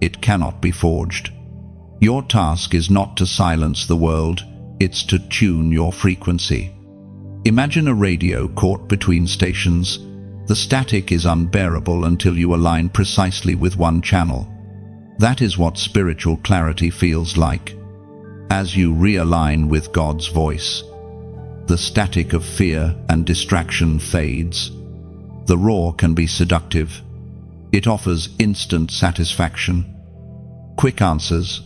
Speaker 1: It cannot be forged. Your task is not to silence the world, it's to tune your frequency. Imagine a radio caught between stations. The static is unbearable until you align precisely with one channel. That is what spiritual clarity feels like. As you realign with God's voice, the static of fear and distraction fades. The roar can be seductive. It offers instant satisfaction, quick answers,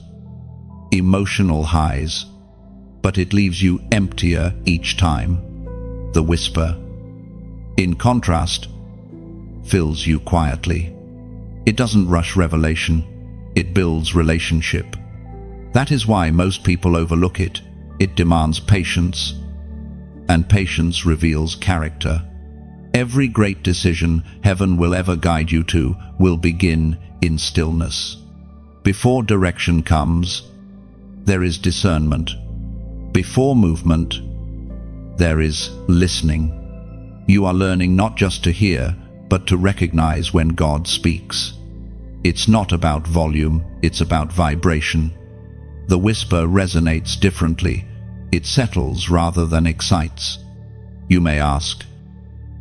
Speaker 1: emotional highs, but it leaves you emptier each time. The whisper, in contrast, fills you quietly. It doesn't rush revelation, it builds relationship. That is why most people overlook it. It demands patience, and patience reveals character. Every great decision heaven will ever guide you to will begin in stillness. Before direction comes, there is discernment. Before movement, there is listening. You are learning not just to hear, but to recognize when God speaks. It's not about volume, it's about vibration. The whisper resonates differently. It settles rather than excites. You may ask,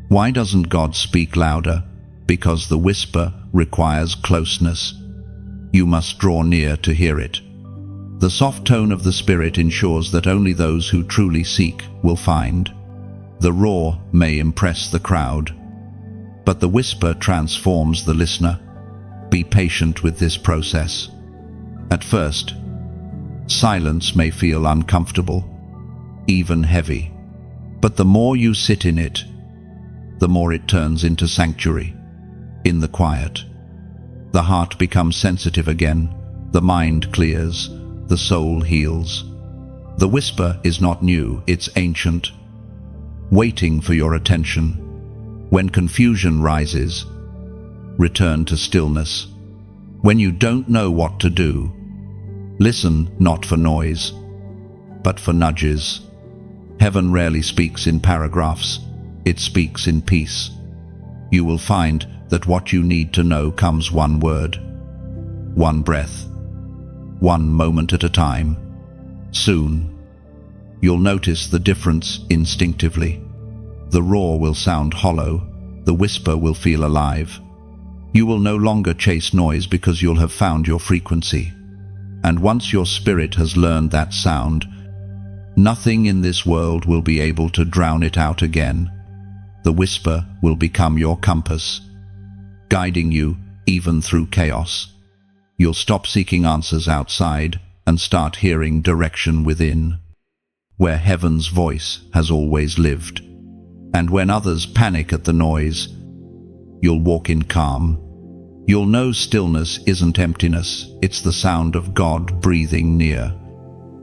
Speaker 1: why doesn't God speak louder? Because the whisper requires closeness. You must draw near to hear it. The soft tone of the Spirit ensures that only those who truly seek will find. The roar may impress the crowd, but the whisper transforms the listener. Be patient with this process. At first, silence may feel uncomfortable, even heavy. But the more you sit in it, the more it turns into sanctuary. In the quiet, the heart becomes sensitive again, the mind clears, the soul heals. The whisper is not new, it's ancient, waiting for your attention. When confusion rises, return to stillness. When you don't know what to do, listen not for noise, but for nudges. Heaven rarely speaks in paragraphs, it speaks in peace. You will find that what you need to know comes one word, one breath, one moment at a time. Soon, you'll notice the difference instinctively. The roar will sound hollow, the whisper will feel alive. You will no longer chase noise because you'll have found your frequency. And once your spirit has learned that sound, nothing in this world will be able to drown it out again. The whisper will become your compass, guiding you even through chaos. You'll stop seeking answers outside and start hearing direction within, where heaven's voice has always lived. And when others panic at the noise, you'll walk in calm. You'll know stillness isn't emptiness, it's the sound of God breathing near.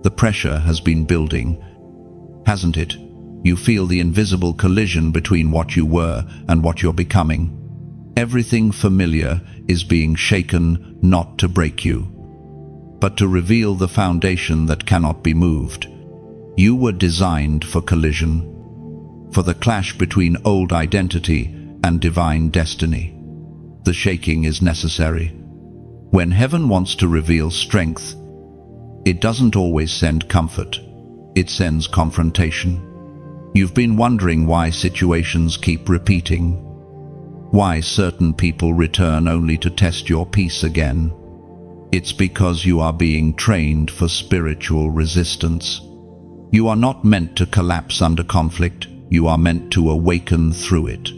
Speaker 1: The pressure has been building, hasn't it? You feel the invisible collision between what you were and what you're becoming. Everything familiar is being shaken not to break you, but to reveal the foundation that cannot be moved. You were designed for collision, for the clash between old identity and divine destiny. The shaking is necessary. When heaven wants to reveal strength, it doesn't always send comfort, it sends confrontation. You've been wondering why situations keep repeating. Why certain people return only to test your peace again? It's because you are being trained for spiritual resistance. You are not meant to collapse under conflict, you are meant to awaken through it.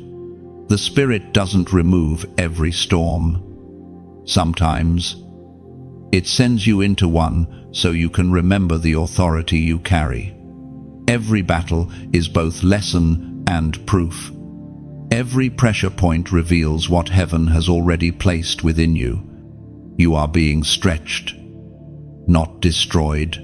Speaker 1: The Spirit doesn't remove every storm. Sometimes, it sends you into one so you can remember the authority you carry. Every battle is both lesson and proof. Every pressure point reveals what heaven has already placed within you. You are being stretched, not destroyed.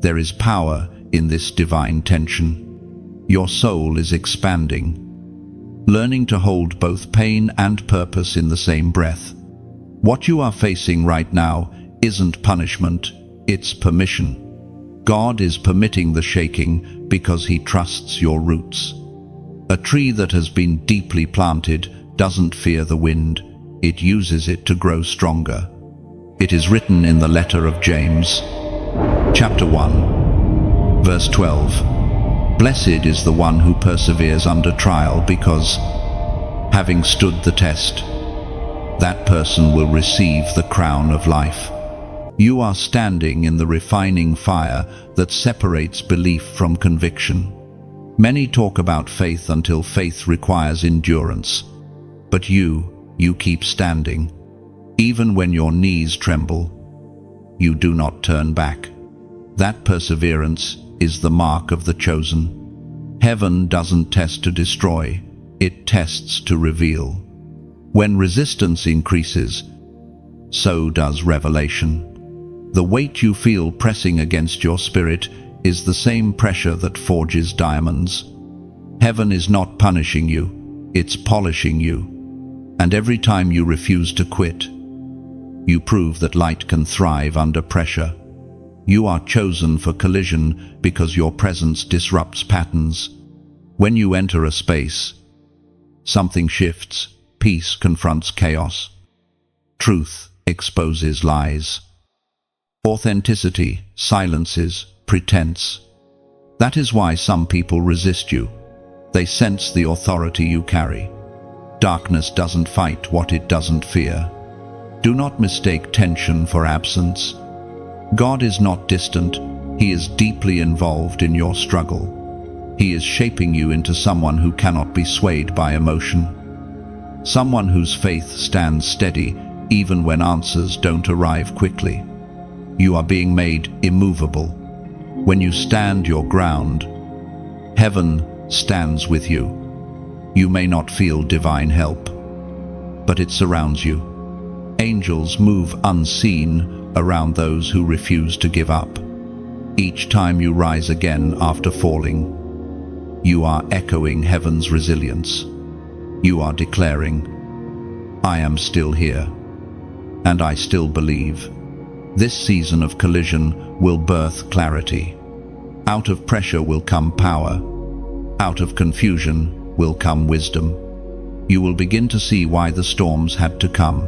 Speaker 1: There is power in this divine tension. Your soul is expanding, learning to hold both pain and purpose in the same breath. What you are facing right now isn't punishment, it's permission. God is permitting the shaking because He trusts your roots. A tree that has been deeply planted doesn't fear the wind, it uses it to grow stronger. It is written in the letter of James, chapter 1, verse 12. Blessed is the one who perseveres under trial, because, having stood the test, that person will receive the crown of life. You are standing in the refining fire that separates belief from conviction. Many talk about faith until faith requires endurance. But you keep standing. Even when your knees tremble, you do not turn back. That perseverance is the mark of the chosen. Heaven doesn't test to destroy, it tests to reveal. When resistance increases, so does revelation. The weight you feel pressing against your spirit is the same pressure that forges diamonds. Heaven is not punishing you, it's polishing you. And every time you refuse to quit, you prove that light can thrive under pressure. You are chosen for collision because your presence disrupts patterns. When you enter a space, something shifts, peace confronts chaos. Truth exposes lies. Authenticity silences pretense. That is why some people resist you. They sense the authority you carry. Darkness doesn't fight what it doesn't fear. Do not mistake tension for absence. God is not distant, He is deeply involved in your struggle. He is shaping you into someone who cannot be swayed by emotion. Someone whose faith stands steady even when answers don't arrive quickly. You are being made immovable. When you stand your ground, heaven stands with you. You may not feel divine help, but it surrounds you. Angels move unseen around those who refuse to give up. Each time you rise again after falling, you are echoing heaven's resilience. You are declaring, I am still here, and I still believe. This season of collision will birth clarity. Out of pressure will come power. Out of confusion will come wisdom. You will begin to see why the storms had to come,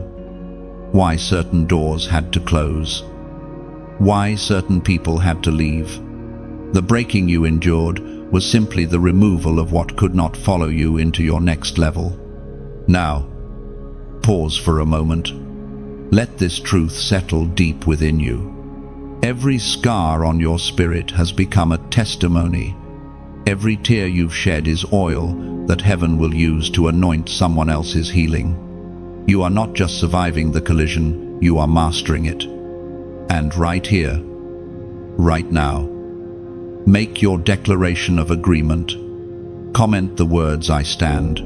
Speaker 1: why certain doors had to close, why certain people had to leave. The breaking you endured was simply the removal of what could not follow you into your next level. Now, pause for a moment. Let this truth settle deep within you. Every scar on your spirit has become a testimony. Every tear you've shed is oil that heaven will use to anoint someone else's healing. You are not just surviving the collision, you are mastering it. And right here, right now, make your declaration of agreement. Comment the words I stand.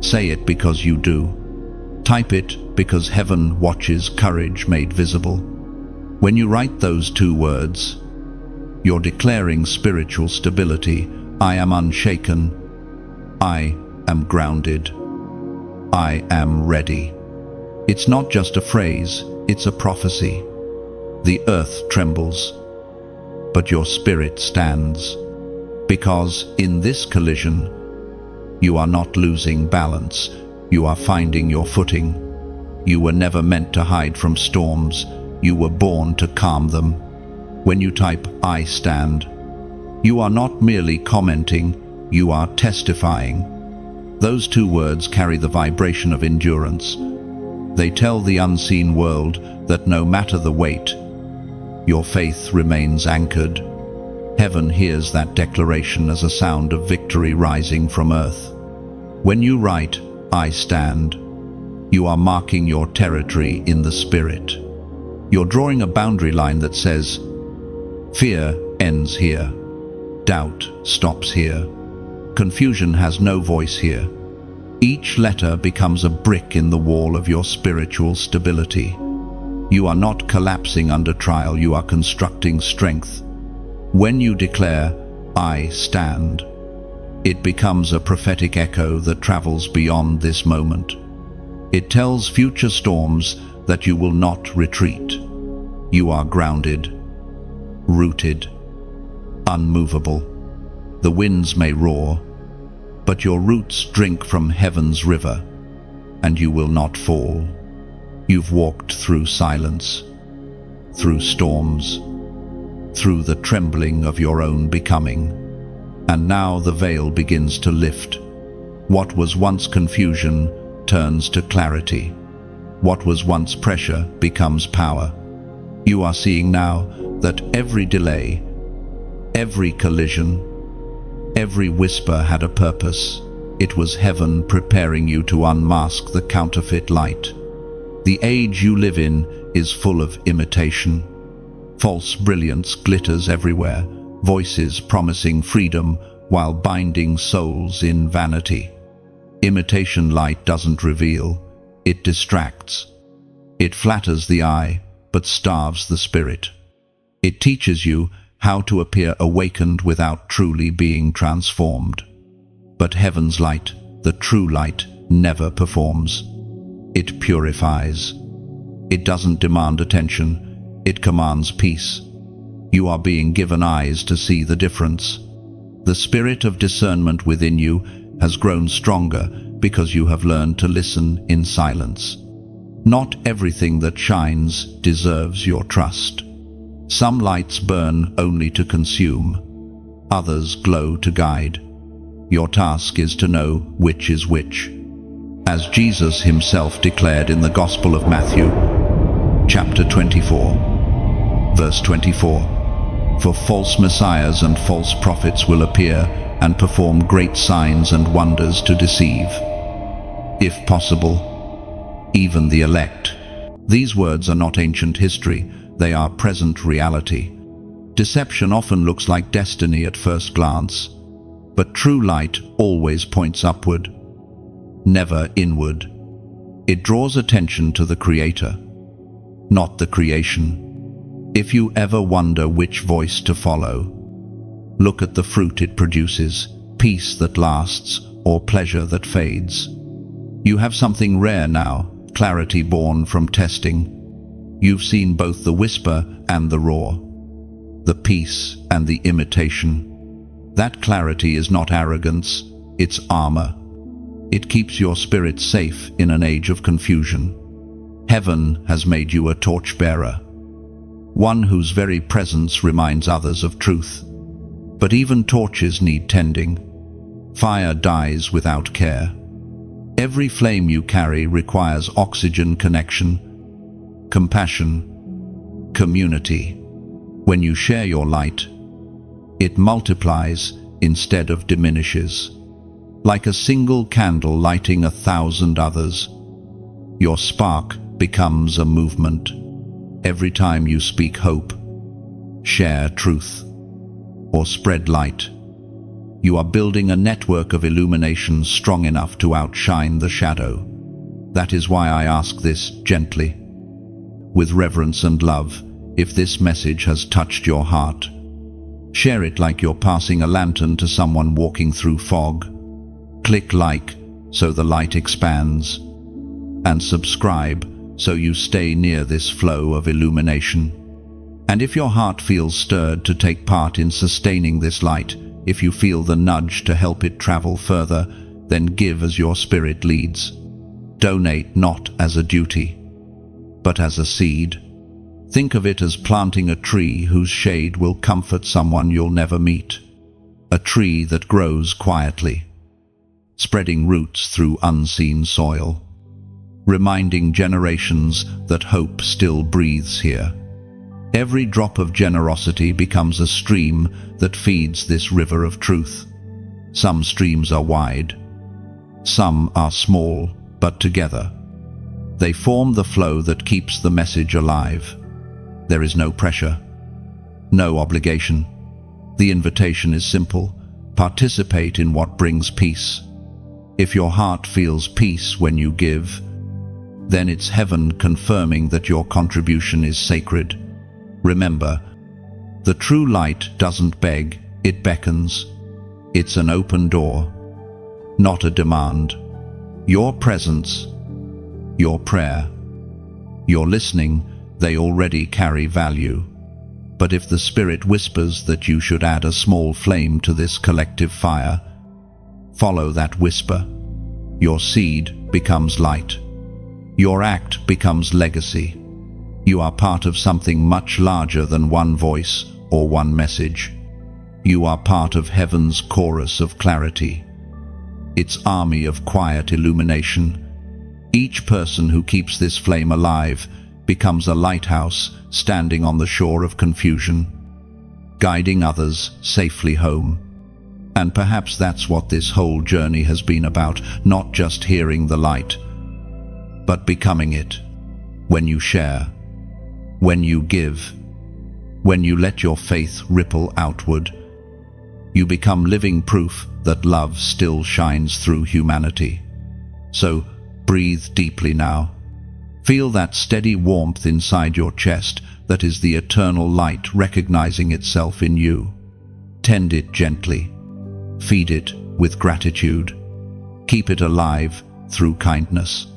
Speaker 1: Say it because you do. Type it because heaven watches courage made visible. When you write those two words, you're declaring spiritual stability. I am unshaken. I am grounded. I am ready. It's not just a phrase, it's a prophecy. The earth trembles, but your spirit stands. Because in this collision, you are not losing balance. You are finding your footing. You were never meant to hide from storms. You were born to calm them. When you type, I stand, you are not merely commenting, you are testifying. Those two words carry the vibration of endurance. They tell the unseen world that no matter the weight, your faith remains anchored. Heaven hears that declaration as a sound of victory rising from earth. When you write, "I stand," you are marking your territory in the spirit. You're drawing a boundary line that says, fear ends here. Doubt stops here. Confusion has no voice here. Each letter becomes a brick in the wall of your spiritual stability. You are not collapsing under trial, you are constructing strength. When you declare, "I stand," it becomes a prophetic echo that travels beyond this moment. It tells future storms that you will not retreat. You are grounded, rooted, unmovable. The winds may roar, but your roots drink from heaven's river, and you will not fall. You've walked through silence, through storms, through the trembling of your own becoming. And now the veil begins to lift. What was once confusion turns to clarity. What was once pressure becomes power. You are seeing now that every delay, every collision, every whisper had a purpose. It was heaven preparing you to unmask the counterfeit light. The age you live in is full of imitation. False brilliance glitters everywhere, voices promising freedom while binding souls in vanity. Imitation light doesn't reveal, it distracts. It flatters the eye, but starves the spirit. It teaches you how to appear awakened without truly being transformed. But heaven's light, the true light, never performs. It purifies. It doesn't demand attention, it commands peace. You are being given eyes to see the difference. The spirit of discernment within you has grown stronger because you have learned to listen in silence. Not everything that shines deserves your trust. Some lights burn only to consume, others glow to guide. Your task is to know which is which. As Jesus himself declared in the Gospel of Matthew, chapter 24, verse 24, "For false messiahs and false prophets will appear and perform great signs and wonders to deceive, if possible, even the elect." These words are not ancient history, they are present reality. Deception often looks like destiny at first glance, but true light always points upward, never inward. It draws attention to the Creator, not the creation. If you ever wonder which voice to follow, look at the fruit it produces, peace that lasts or pleasure that fades. You have something rare now, clarity born from testing. You've seen both the whisper and the roar, the peace and the imitation. That clarity is not arrogance, it's armor. It keeps your spirit safe in an age of confusion. Heaven has made you a torchbearer, one whose very presence reminds others of truth. But even torches need tending. Fire dies without care. Every flame you carry requires oxygen connection, compassion, community. When you share your light, it multiplies instead of diminishes. Like a single candle lighting 1,000 others, your spark becomes a movement. Every time you speak hope, share truth, or spread light, you are building a network of illumination strong enough to outshine the shadow. That is why I ask this gently, with reverence and love. If this message has touched your heart, share it like you're passing a lantern to someone walking through fog. Click like so the light expands, and subscribe so you stay near this flow of illumination. And if your heart feels stirred to take part in sustaining this light, if you feel the nudge to help it travel further, then give as your spirit leads. Donate not as a duty, but as a seed. Think of it as planting a tree whose shade will comfort someone you'll never meet. A tree that grows quietly, spreading roots through unseen soil, reminding generations that hope still breathes here. Every drop of generosity becomes a stream that feeds this river of truth. Some streams are wide, some are small, but together they form the flow that keeps the message alive. There is no pressure, no obligation. The invitation is simple: participate in what brings peace. If your heart feels peace when you give, then it's heaven confirming that your contribution is sacred. Remember, the true light doesn't beg, it beckons. It's an open door, not a demand. Your presence, your prayer, your listening, they already carry value. But if the Spirit whispers that you should add a small flame to this collective fire, follow that whisper. Your seed becomes light. Your act becomes legacy. You are part of something much larger than one voice or one message. You are part of heaven's chorus of clarity, its army of quiet illumination. Each person who keeps this flame alive becomes a lighthouse standing on the shore of confusion, guiding others safely home. And perhaps that's what this whole journey has been about, not just hearing the light, but becoming it. When you share, when you give, when you let your faith ripple outward, you become living proof that love still shines through humanity. So breathe deeply now. Feel that steady warmth inside your chest that is the eternal light recognizing itself in you. Tend it gently. Feed it with gratitude. Keep it alive through kindness.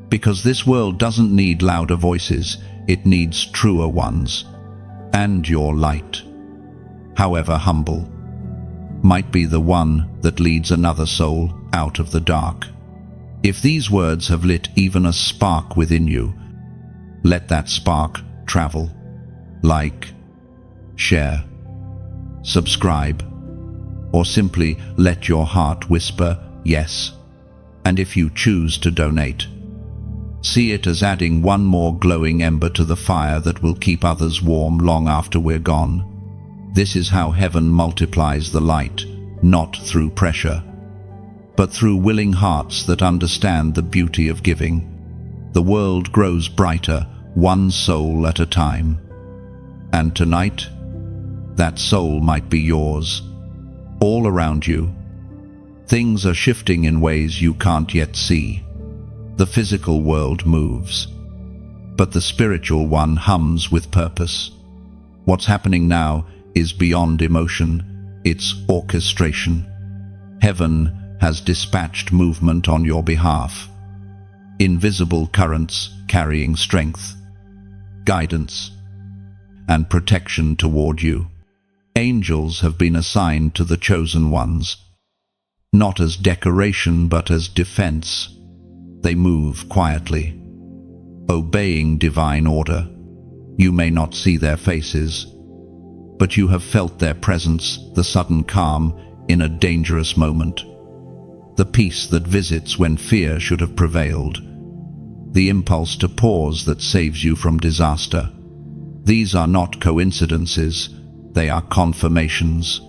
Speaker 1: Because this world doesn't need louder voices, it needs truer ones. And your light, however humble, might be the one that leads another soul out of the dark. If these words have lit even a spark within you, let that spark travel. Like, share, subscribe, or simply let your heart whisper yes. And if you choose to donate, see it as adding one more glowing ember to the fire that will keep others warm long after we're gone. This is how heaven multiplies the light, not through pressure, but through willing hearts that understand the beauty of giving. The world grows brighter, one soul at a time. And tonight, that soul might be yours. All around you, things are shifting in ways you can't yet see. The physical world moves, but the spiritual one hums with purpose. What's happening now is beyond emotion, it's orchestration. Heaven has dispatched movement on your behalf. Invisible currents carrying strength, guidance, and protection toward you. Angels have been assigned to the chosen ones, not as decoration but as defense. They move quietly, obeying divine order. You may not see their faces, but you have felt their presence, the sudden calm in a dangerous moment, the peace that visits when fear should have prevailed, the impulse to pause that saves you from disaster. These are not coincidences, they are confirmations.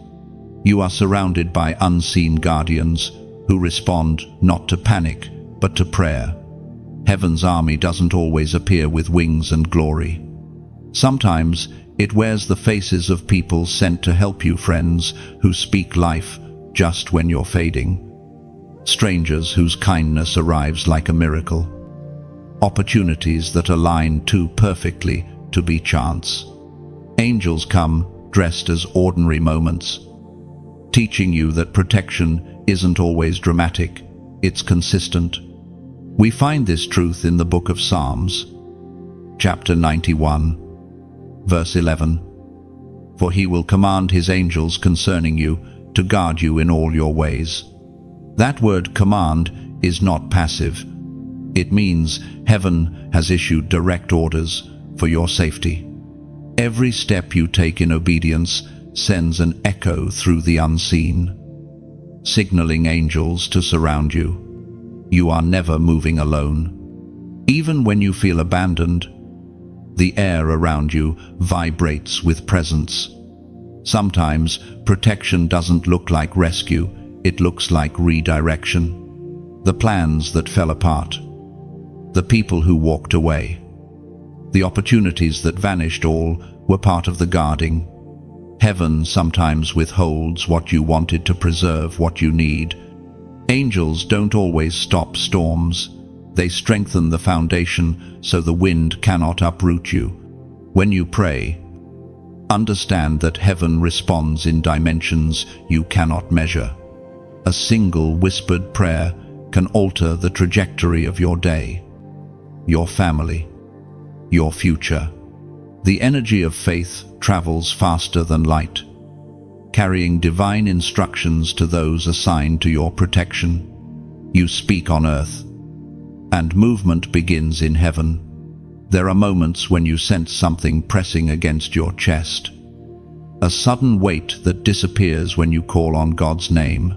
Speaker 1: You are surrounded by unseen guardians who respond not to panic, but to prayer. Heaven's army doesn't always appear with wings and glory. Sometimes it wears the faces of people sent to help you, friends who speak life just when you're fading, strangers whose kindness arrives like a miracle, opportunities that align too perfectly to be chance. Angels come dressed as ordinary moments, teaching you that protection isn't always dramatic, it's consistent. We find this truth in the book of Psalms, chapter 91, verse 11. For he will command his angels concerning you to guard you in all your ways. That word command is not passive. It means heaven has issued direct orders for your safety. Every step you take in obedience sends an echo through the unseen. signaling angels to surround you. You are never moving alone. Even when you feel abandoned, the air around you vibrates with presence. Sometimes protection doesn't look like rescue, it looks like redirection. The plans that fell apart, the people who walked away, the opportunities that vanished, all were part of the guarding. Heaven sometimes withholds what you wanted to preserve what you need. Angels don't always stop storms. They strengthen the foundation so the wind cannot uproot you. When you pray, understand that heaven responds in dimensions you cannot measure. A single whispered prayer can alter the trajectory of your day, your family, your future. The energy of faith travels faster than light, carrying divine instructions to those assigned to your protection. You speak on earth, and movement begins in heaven. There are moments when you sense something pressing against your chest, a sudden weight that disappears when you call on God's name.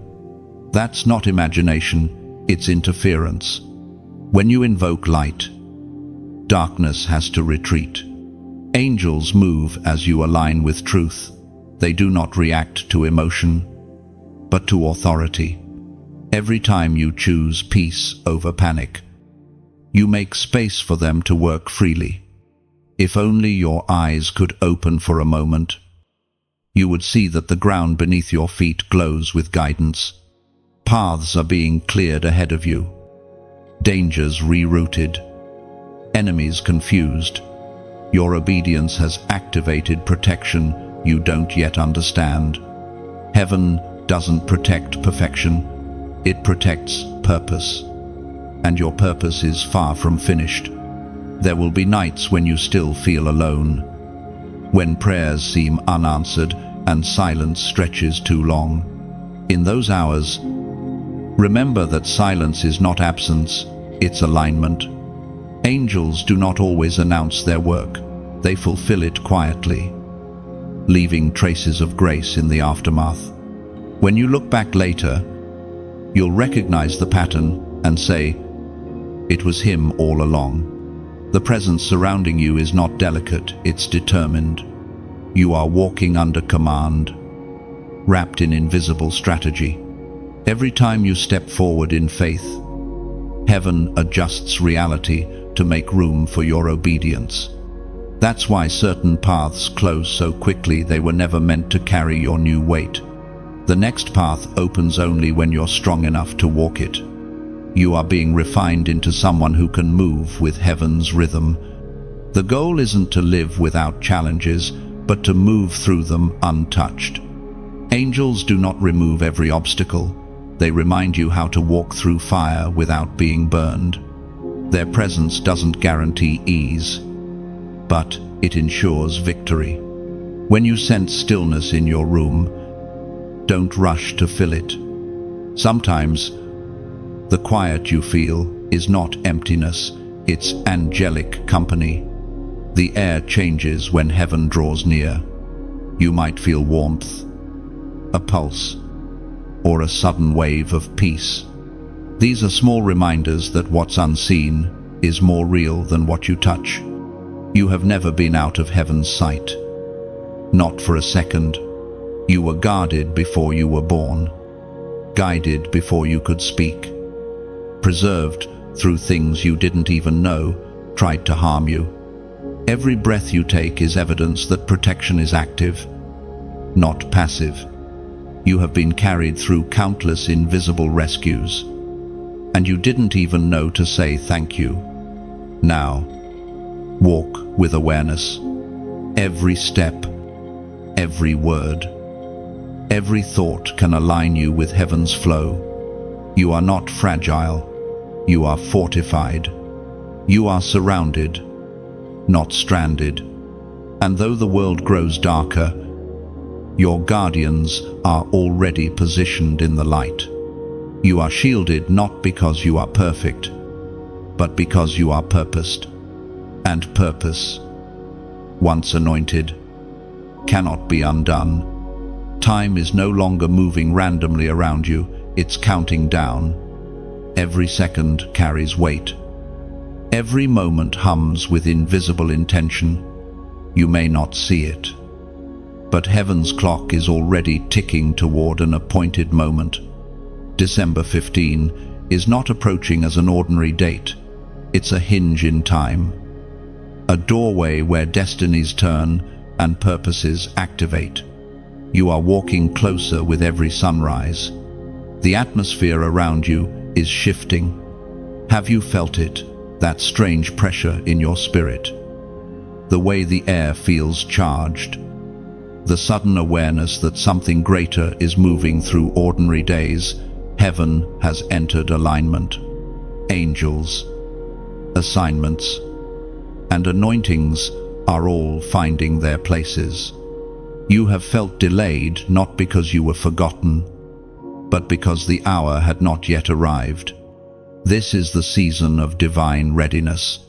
Speaker 1: That's not imagination, it's interference. When you invoke light, darkness has to retreat. Angels move as you align with truth. They do not react to emotion, but to authority. Every time you choose peace over panic, you make space for them to work freely. If only your eyes could open for a moment, you would see that the ground beneath your feet glows with guidance. Paths are being cleared ahead of you, dangers rerouted, enemies confused. Your obedience has activated protection you don't yet understand. Heaven doesn't protect perfection, it protects purpose. And your purpose is far from finished. There will be nights when you still feel alone, when prayers seem unanswered and silence stretches too long. In those hours, remember that silence is not absence, it's alignment. Angels do not always announce their work, they fulfill it quietly, leaving traces of grace in the aftermath. When you look back later, you'll recognize the pattern and say, "It was him all along." The presence surrounding you is not delicate, it's determined. You are walking under command, wrapped in invisible strategy. Every time you step forward in faith, heaven adjusts reality to make room for your obedience. That's why certain paths close so quickly. They were never meant to carry your new weight. The next path opens only when you're strong enough to walk it. You are being refined into someone who can move with heaven's rhythm. The goal isn't to live without challenges, but to move through them untouched. Angels do not remove every obstacle. They remind you how to walk through fire without being burned. Their presence doesn't guarantee ease, but it ensures victory. When you sense stillness in your room, don't rush to fill it. Sometimes the quiet you feel is not emptiness, it's angelic company. The air changes when heaven draws near. You might feel warmth, a pulse, or a sudden wave of peace. These are small reminders that what's unseen is more real than what you touch. You have never been out of heaven's sight. Not for a second. You were guarded before you were born, guided before you could speak, preserved through things you didn't even know tried to harm you. Every breath you take is evidence that protection is active, not passive. You have been carried through countless invisible rescues, and you didn't even know to say thank you. Now, walk with awareness. Every step, every word, every thought can align you with heaven's flow. You are not fragile. You are fortified. You are surrounded, not stranded. And though the world grows darker, your guardians are already positioned in the light. You are shielded not because you are perfect, but because you are purposed. And purpose, once anointed, cannot be undone. Time is no longer moving randomly around you, It's counting down. Every second carries weight. Every moment hums with invisible intention. You may not see it, but heaven's clock is already ticking toward an appointed moment. December 15 is not approaching as an ordinary date. It's a hinge in time, a doorway where destinies turn and purposes activate. You are walking closer with every sunrise. The atmosphere around you is shifting. Have you felt it, that strange pressure in your spirit? The way the air feels charged. The sudden awareness that something greater is moving through ordinary days. Heaven has entered alignment. Angels, assignments, and anointings are all finding their places. You have felt delayed not because you were forgotten, but because the hour had not yet arrived. This is the season of divine readiness.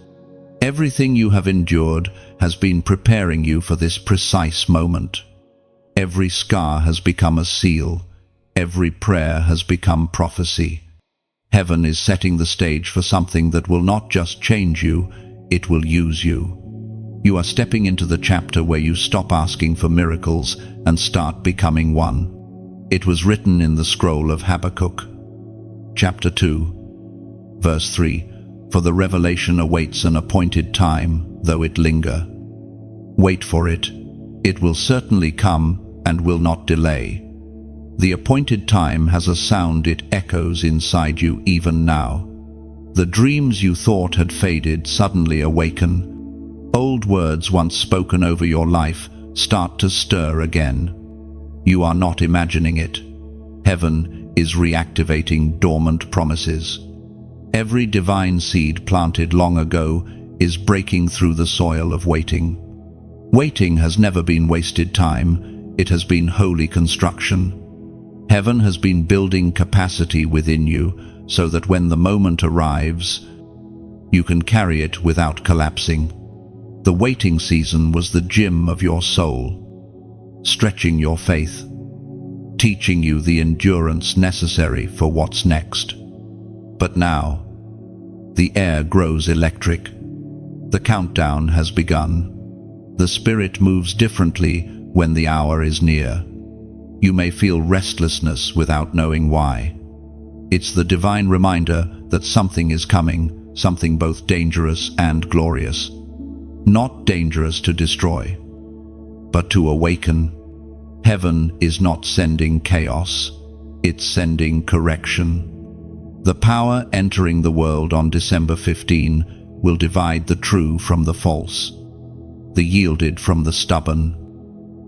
Speaker 1: Everything you have endured has been preparing you for this precise moment. Every scar has become a seal. Every prayer has become prophecy. Heaven is setting the stage for something that will not just change you, it will use you. You are stepping into the chapter where you stop asking for miracles and start becoming one. It was written in the scroll of Habakkuk. Chapter 2, verse 3, "For the revelation awaits an appointed time, though it linger." Wait for it. It will certainly come and will not delay. The appointed time has a sound it echoes inside you even now. The dreams you thought had faded suddenly awaken. Old words once spoken over your life start to stir again. You are not imagining it. Heaven is reactivating dormant promises. Every divine seed planted long ago is breaking through the soil of waiting. Waiting has never been wasted time, it has been holy construction. Heaven has been building capacity within you so that when the moment arrives, you can carry it without collapsing. The waiting season was the gym of your soul, stretching your faith, teaching you the endurance necessary for what's next. But now, the air grows electric. The countdown has begun. The spirit moves differently when the hour is near. You may feel restlessness without knowing why. It's the divine reminder that something is coming, something both dangerous and glorious. Not dangerous to destroy, but to awaken. Heaven is not sending chaos, it's sending correction. The power entering the world on December 15 will divide the true from the false, the yielded from the stubborn,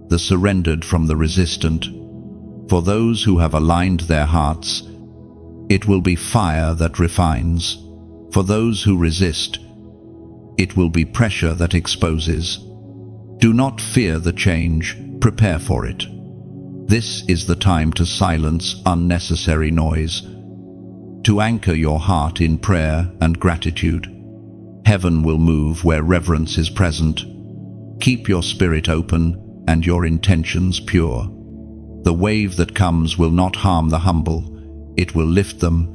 Speaker 1: the surrendered from the resistant. For those who have aligned their hearts, it will be fire that refines. For those who resist, it will be pressure that exposes. Do not fear the change, prepare for it. This is the time to silence unnecessary noise, to anchor your heart in prayer and gratitude. Heaven will move where reverence is present. Keep your spirit open and your intentions pure. The wave that comes will not harm the humble, it will lift them.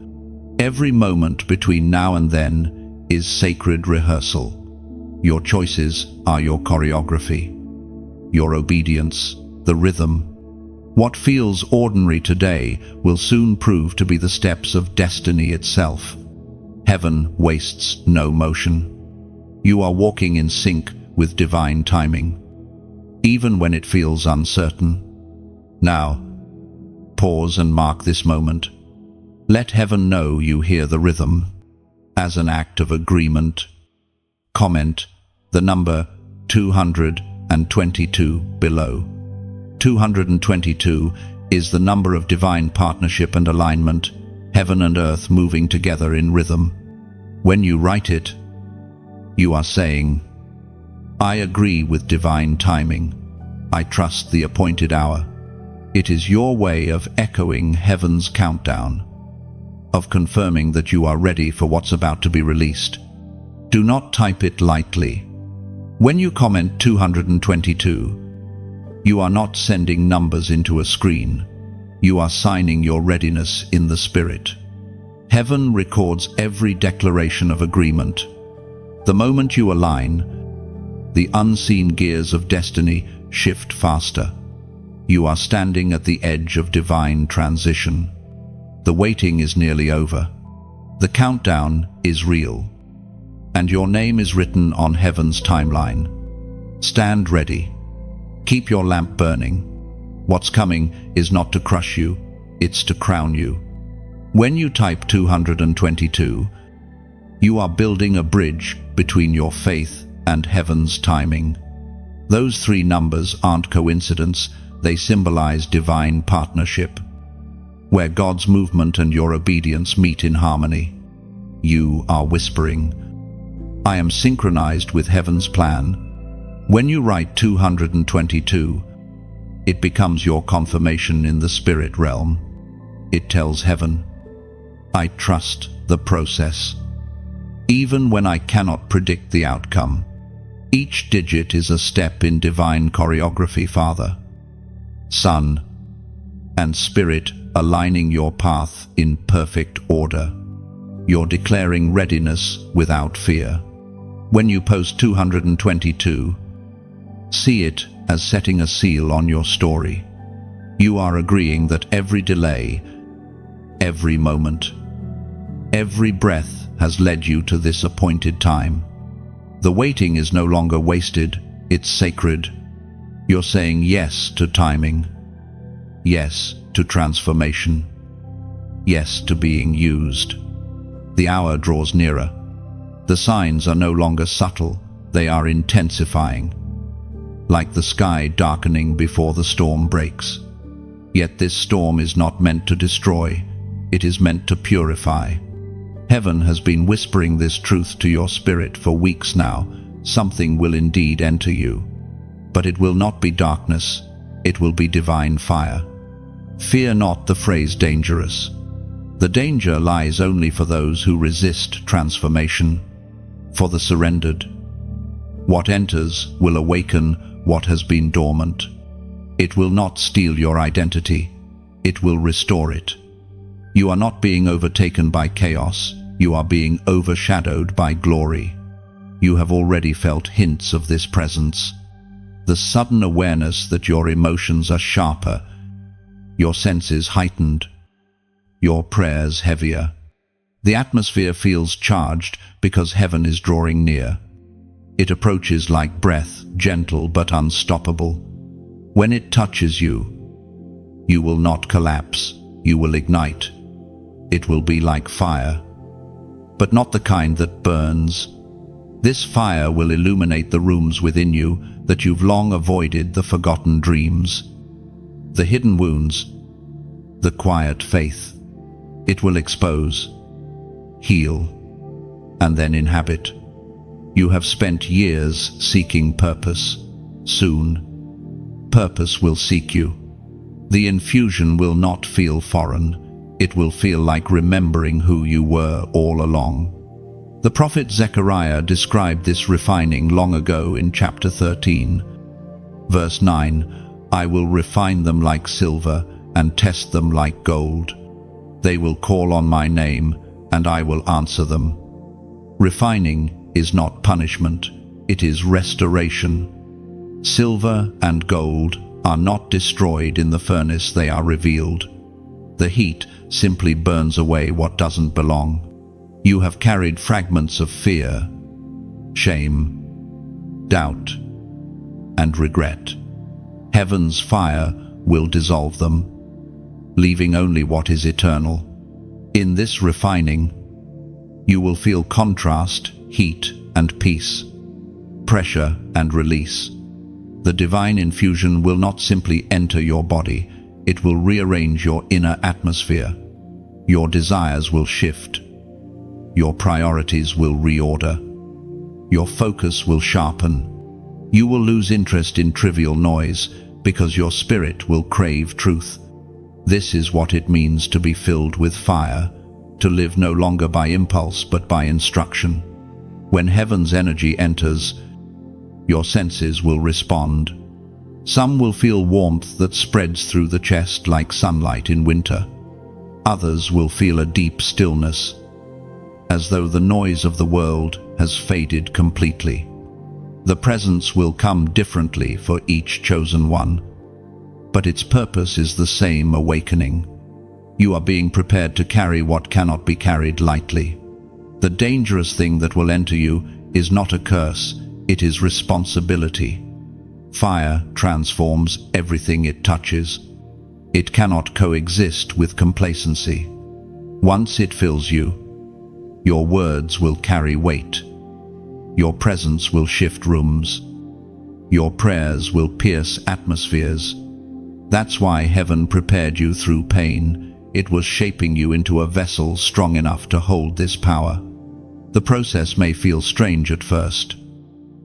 Speaker 1: Every moment between now and then is sacred rehearsal. Your choices are your choreography. Your obedience, the rhythm. What feels ordinary today will soon prove to be the steps of destiny itself. Heaven wastes no motion. You are walking in sync with divine timing, even when it feels uncertain. Now, pause and mark this moment. Let heaven know you hear the rhythm. As an act of agreement, comment the number 222 below. 222 is the number of divine partnership and alignment, heaven and earth moving together in rhythm. When you write it, you are saying, I agree with divine timing. I trust the appointed hour. It is your way of echoing heaven's countdown, of confirming that you are ready for what's about to be released. Do not type it lightly. When you comment 222, you are not sending numbers into a screen. You are signing your readiness in the Spirit. Heaven records every declaration of agreement. The moment you align, the unseen gears of destiny shift faster. You are standing at the edge of divine transition. The waiting is nearly over. The countdown is real. And your name is written on heaven's timeline. Stand ready. Keep your lamp burning. What's coming is not to crush you, it's to crown you. When you type 222, you are building a bridge between your faith and heaven's timing. Those 3 numbers aren't coincidence, they symbolize divine partnership, where God's movement and your obedience meet in harmony. You are whispering, I am synchronized with heaven's plan. When you write 222, it becomes your confirmation in the spirit realm. It tells heaven, I trust the process, even when I cannot predict the outcome. Each digit is a step in divine choreography, Father, Son, and Spirit aligning your path in perfect order. You're declaring readiness without fear. When you post 222, see it as setting a seal on your story. You are agreeing that every delay, every moment, every breath has led you to this appointed time. The waiting is no longer wasted, it's sacred. You're saying yes to timing, yes to transformation, yes to being used. The hour draws nearer. The signs are no longer subtle, they are intensifying, like the sky darkening before the storm breaks. Yet this storm is not meant to destroy, it is meant to purify. Heaven has been whispering this truth to your spirit for weeks now. Something will indeed enter you. But it will not be darkness, it will be divine fire. Fear not the phrase dangerous. The danger lies only for those who resist transformation, for the surrendered. What enters will awaken what has been dormant. It will not steal your identity, it will restore it. You are not being overtaken by chaos, you are being overshadowed by glory. You have already felt hints of this presence. The sudden awareness that your emotions are sharper, your senses heightened, your prayers heavier. The atmosphere feels charged because heaven is drawing near. It approaches like breath, gentle but unstoppable. When it touches you, you will not collapse, you will ignite. It will be like fire, but not the kind that burns. This fire will illuminate the rooms within you that you've long avoided, the forgotten dreams, the hidden wounds, the quiet faith. It will expose, heal, and then inhabit. You have spent years seeking purpose. Soon, purpose will seek you. The infusion will not feel foreign. It will feel like remembering who you were all along. The prophet Zechariah described this refining long ago in chapter 13. Verse 9, I will refine them like silver and test them like gold. They will call on my name, and I will answer them. Refining is not punishment, it is restoration. Silver and gold are not destroyed in the furnace, they are revealed. The heat simply burns away what doesn't belong. You have carried fragments of fear, shame, doubt, and regret. Heaven's fire will dissolve them, leaving only what is eternal. In this refining, you will feel contrast, heat and peace, pressure and release. The divine infusion will not simply enter your body, it will rearrange your inner atmosphere. Your desires will shift. Your priorities will reorder. Your focus will sharpen. You will lose interest in trivial noise because your spirit will crave truth. This is what it means to be filled with fire, to live no longer by impulse but by instruction. When heaven's energy enters, your senses will respond. Some will feel warmth that spreads through the chest like sunlight in winter. Others will feel a deep stillness, as though the noise of the world has faded completely. The presence will come differently for each chosen one, but its purpose is the same: awakening. You are being prepared to carry what cannot be carried lightly. The dangerous thing that will enter you is not a curse, it is responsibility. Fire transforms everything it touches. It cannot coexist with complacency. Once it fills you, your words will carry weight. Your presence will shift rooms. Your prayers will pierce atmospheres. That's why heaven prepared you through pain. It was shaping you into a vessel strong enough to hold this power. The process may feel strange at first.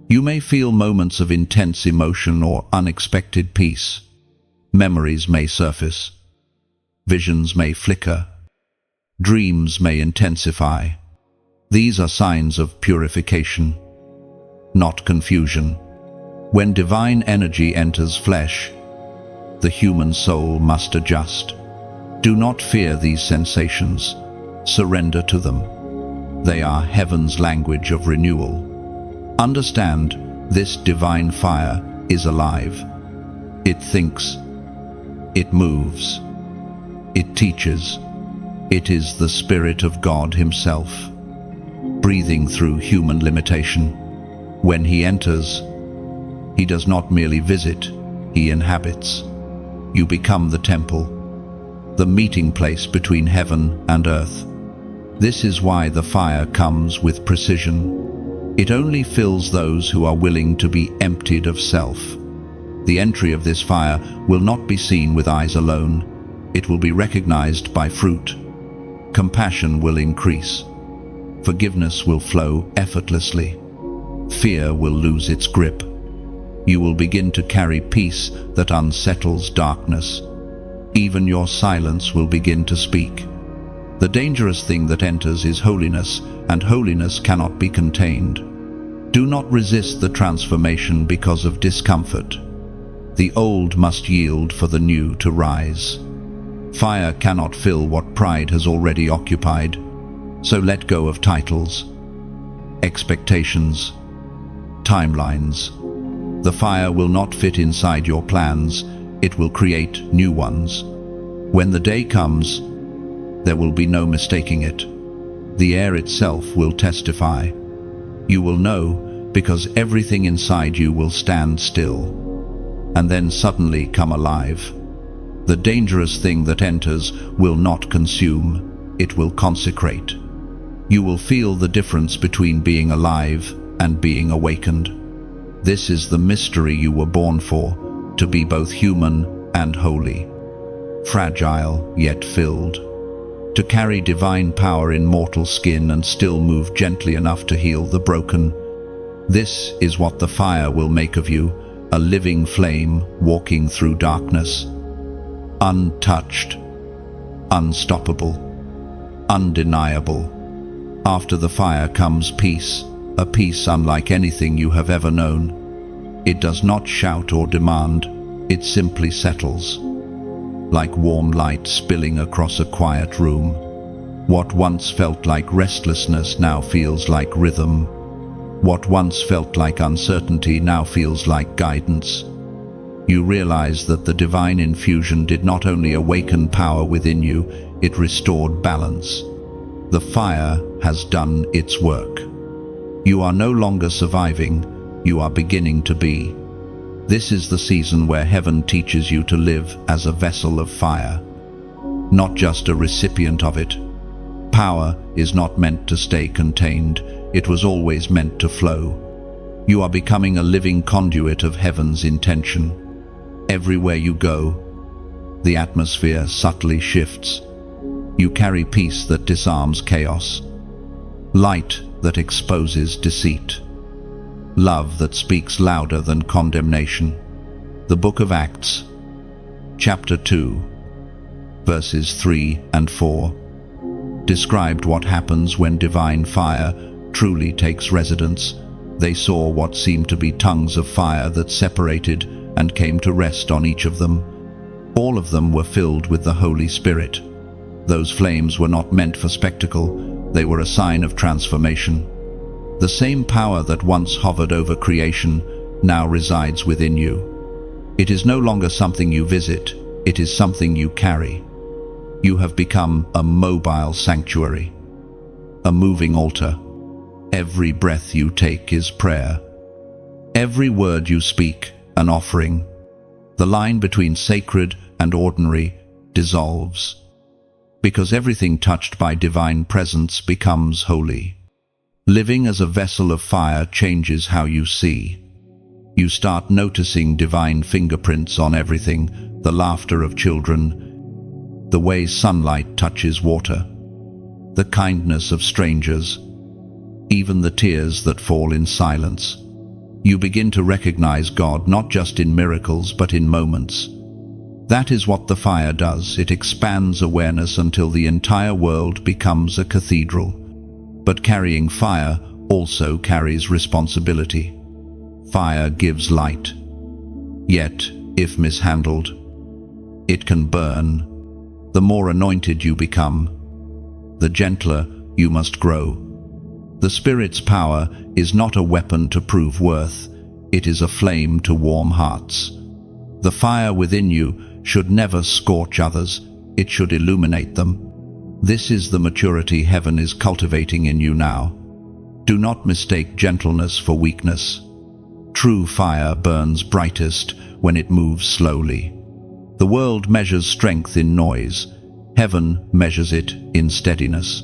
Speaker 1: You may feel moments of intense emotion or unexpected peace. Memories may surface. Visions may flicker. Dreams may intensify. These are signs of purification, not confusion. When divine energy enters flesh, the human soul must adjust. Do not fear these sensations. Surrender to them. They are heaven's language of renewal. Understand, this divine fire is alive. It thinks. It moves. It teaches. It is the Spirit of God Himself, breathing through human limitation. When He enters, He does not merely visit, He inhabits. You become the temple, the meeting place between heaven and earth. This is why the fire comes with precision. It only fills those who are willing to be emptied of self. The entry of this fire will not be seen with eyes alone. It will be recognized by fruit. Compassion will increase. Forgiveness will flow effortlessly. Fear will lose its grip. You will begin to carry peace that unsettles darkness. Even your silence will begin to speak. The dangerous thing that enters is holiness, and holiness cannot be contained. Do not resist the transformation because of discomfort. The old must yield for the new to rise. Fire cannot fill what pride has already occupied, so let go of titles, expectations, timelines. The fire will not fit inside your plans, it will create new ones. When the day comes, there will be no mistaking it. The air itself will testify. You will know because everything inside you will stand still, and then suddenly come alive. The dangerous thing that enters will not consume, it will consecrate. You will feel the difference between being alive and being awakened. This is the mystery you were born for, to be both human and holy, fragile yet filled, to carry divine power in mortal skin and still move gently enough to heal the broken. This is what the fire will make of you, a living flame walking through darkness, untouched, unstoppable, undeniable. After the fire comes peace, a peace unlike anything you have ever known. It does not shout or demand, it simply settles, like warm light spilling across a quiet room. What once felt like restlessness now feels like rhythm. What once felt like uncertainty now feels like guidance. You realize that the divine infusion did not only awaken power within you, it restored balance. The fire has done its work. You are no longer surviving, you are beginning to be. This is the season where heaven teaches you to live as a vessel of fire, not just a recipient of it. Power is not meant to stay contained, it was always meant to flow. You are becoming a living conduit of heaven's intention. Everywhere you go, the atmosphere subtly shifts. You carry peace that disarms chaos, light that exposes deceit, love that speaks louder than condemnation. The Book of Acts, chapter 2, verses 3 and 4, described what happens when divine fire truly takes residence. They saw what seemed to be tongues of fire that separated and came to rest on each of them. All of them were filled with the Holy Spirit. Those flames were not meant for spectacle, they were a sign of transformation. The same power that once hovered over creation now resides within you. It is no longer something you visit, it is something you carry. You have become a mobile sanctuary, a moving altar. Every breath you take is prayer. Every word you speak, an offering. The line between sacred and ordinary dissolves, because everything touched by divine presence becomes holy. Living as a vessel of fire changes how you see. You start noticing divine fingerprints on everything, the laughter of children, the way sunlight touches water, the kindness of strangers, even the tears that fall in silence. You begin to recognize God not just in miracles but in moments. That is what the fire does. It expands awareness until the entire world becomes a cathedral. But carrying fire also carries responsibility. Fire gives light. Yet, if mishandled, it can burn. The more anointed you become, the gentler you must grow. The Spirit's power is not a weapon to prove worth, it is a flame to warm hearts. The fire within you should never scorch others, it should illuminate them. This is the maturity heaven is cultivating in you now. Do not mistake gentleness for weakness. True fire burns brightest when it moves slowly. The world measures strength in noise. Heaven measures it in steadiness.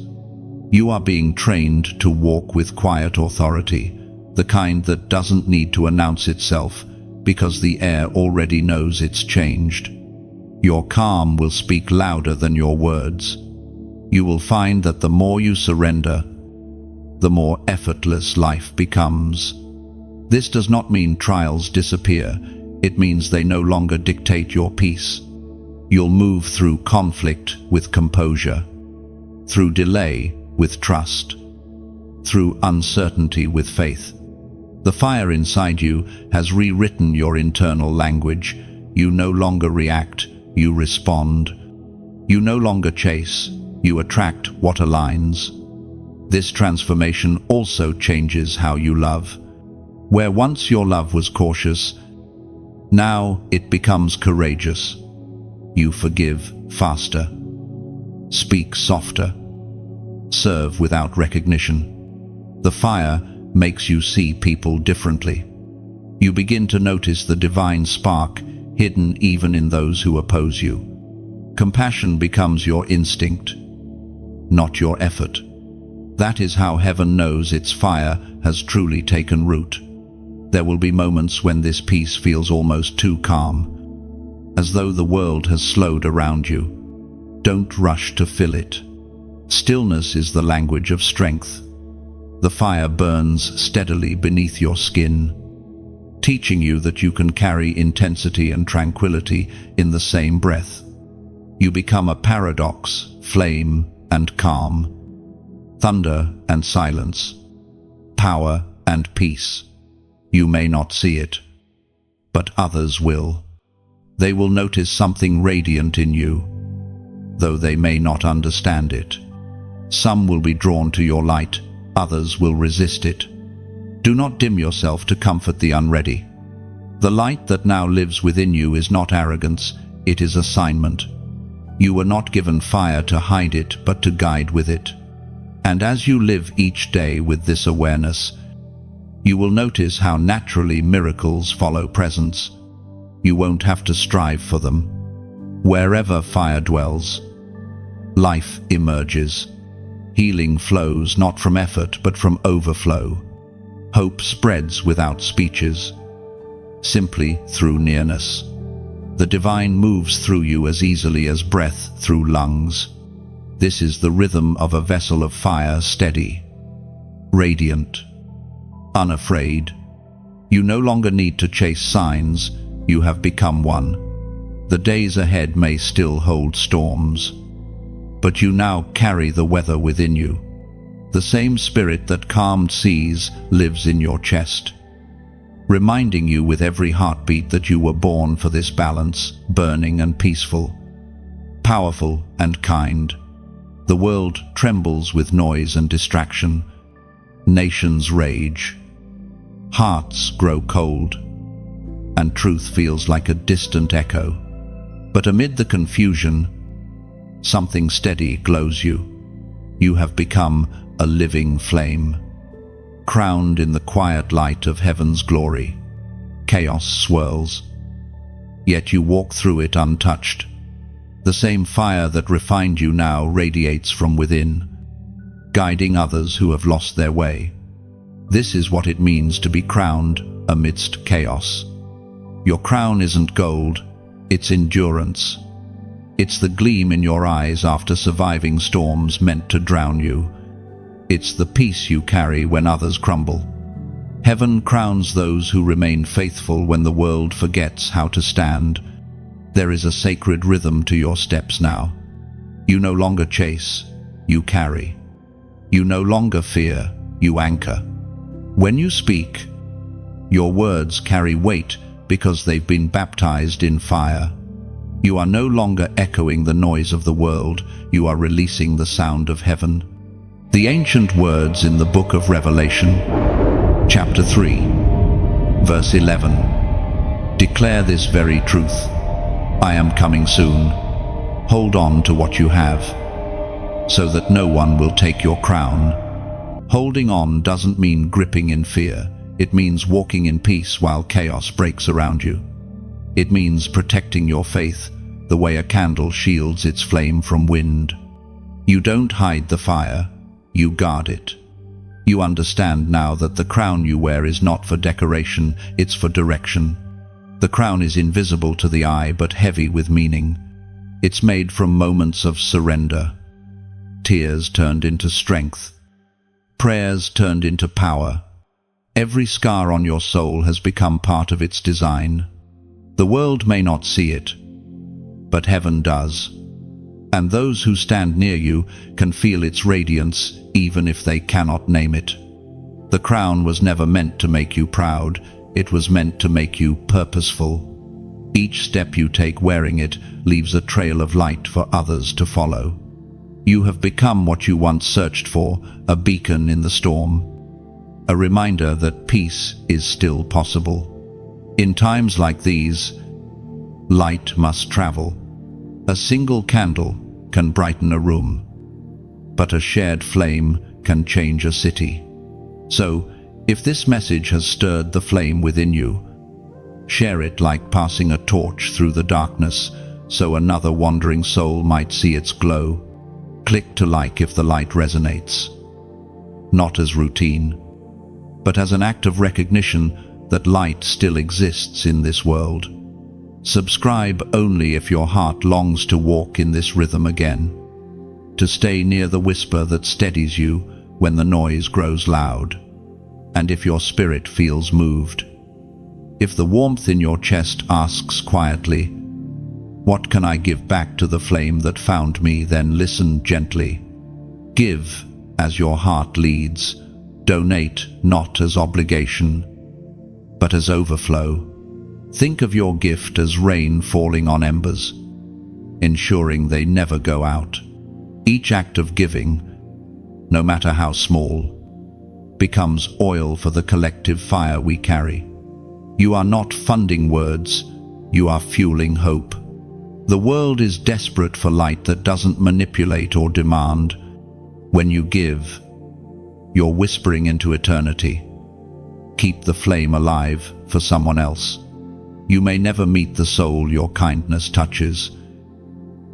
Speaker 1: You are being trained to walk with quiet authority, the kind that doesn't need to announce itself because the air already knows it's changed. Your calm will speak louder than your words. You will find that the more you surrender, the more effortless life becomes. This does not mean trials disappear. It means they no longer dictate your peace. You'll move through conflict with composure, through delay with trust, through uncertainty with faith. The fire inside you has rewritten your internal language. You no longer react, you respond. You no longer chase, you attract what aligns. This transformation also changes how you love. Where once your love was cautious, now it becomes courageous. You forgive faster, speak softer, serve without recognition. The fire makes you see people differently. You begin to notice the divine spark hidden even in those who oppose you. Compassion becomes your instinct, not your effort. That is how heaven knows its fire has truly taken root. There will be moments when this peace feels almost too calm, as though the world has slowed around you. Don't rush to fill it. Stillness is the language of strength. The fire burns steadily beneath your skin, teaching you that you can carry intensity and tranquility in the same breath. You become a paradox, flame and calm, thunder and silence, power and peace. You may not see it, but others will. They will notice something radiant in you, though they may not understand it. Some will be drawn to your light, others will resist it. Do not dim yourself to comfort the unready. The light that now lives within you is not arrogance, it is assignment. You were not given fire to hide it, but to guide with it. And as you live each day with this awareness, you will notice how naturally miracles follow presence. You won't have to strive for them. Wherever fire dwells, life emerges. Healing flows not from effort but from overflow. Hope spreads without speeches, simply through nearness. The divine moves through you as easily as breath through lungs. This is the rhythm of a vessel of fire, steady, radiant, unafraid. You no longer need to chase signs, you have become one. The days ahead may still hold storms, but you now carry the weather within you. The same spirit that calmed seas lives in your chest. reminding you with every heartbeat that you were born for this balance, burning and peaceful, powerful and kind. The world trembles with noise and distraction. Nations rage. Hearts grow cold. And truth feels like a distant echo. But amid the confusion, something steady glows you. You have become a living flame, crowned in the quiet light of heaven's glory. Chaos swirls, yet you walk through it untouched. The same fire that refined you now radiates from within, guiding others who have lost their way. This is what it means to be crowned amidst chaos. Your crown isn't gold, it's endurance. It's the gleam in your eyes after surviving storms meant to drown you. It's the peace you carry when others crumble. Heaven crowns those who remain faithful when the world forgets how to stand. There is a sacred rhythm to your steps now. You no longer chase, you carry. You no longer fear, you anchor. When you speak, your words carry weight because they've been baptized in fire. You are no longer echoing the noise of the world, you are releasing the sound of heaven. The ancient words in the book of Revelation, chapter 3, verse 11, declare this very truth. I am coming soon. Hold on to what you have, so that no one will take your crown. Holding on doesn't mean gripping in fear. It means walking in peace while chaos breaks around you. It means protecting your faith the way a candle shields its flame from wind. You don't hide the fire, you guard it. You understand now that the crown you wear is not for decoration, it's for direction. The crown is invisible to the eye but heavy with meaning. It's made from moments of surrender. Tears turned into strength. Prayers turned into power. Every scar on your soul has become part of its design. The world may not see it, but heaven does. And those who stand near you can feel its radiance even if they cannot name it. The crown was never meant to make you proud, it was meant to make you purposeful. Each step you take wearing it leaves a trail of light for others to follow. You have become what you once searched for, a beacon in the storm. A reminder that peace is still possible. In times like these, light must travel. A single candle can brighten a room, but a shared flame can change a city. So, if this message has stirred the flame within you, share it like passing a torch through the darkness so another wandering soul might see its glow. Click to like if the light resonates. Not as routine, but as an act of recognition that light still exists in this world. Subscribe only if your heart longs to walk in this rhythm again, to stay near the whisper that steadies you when the noise grows loud, and if your spirit feels moved. If the warmth in your chest asks quietly, "What can I give back to the flame that found me?" then listen gently. Give as your heart leads. Donate not as obligation, but as overflow. Think of your gift as rain falling on embers, ensuring they never go out. Each act of giving, no matter how small, becomes oil for the collective fire we carry. You are not funding words, you are fueling hope. The world is desperate for light that doesn't manipulate or demand. When you give, you're whispering into eternity. Keep the flame alive for someone else. You may never meet the soul your kindness touches,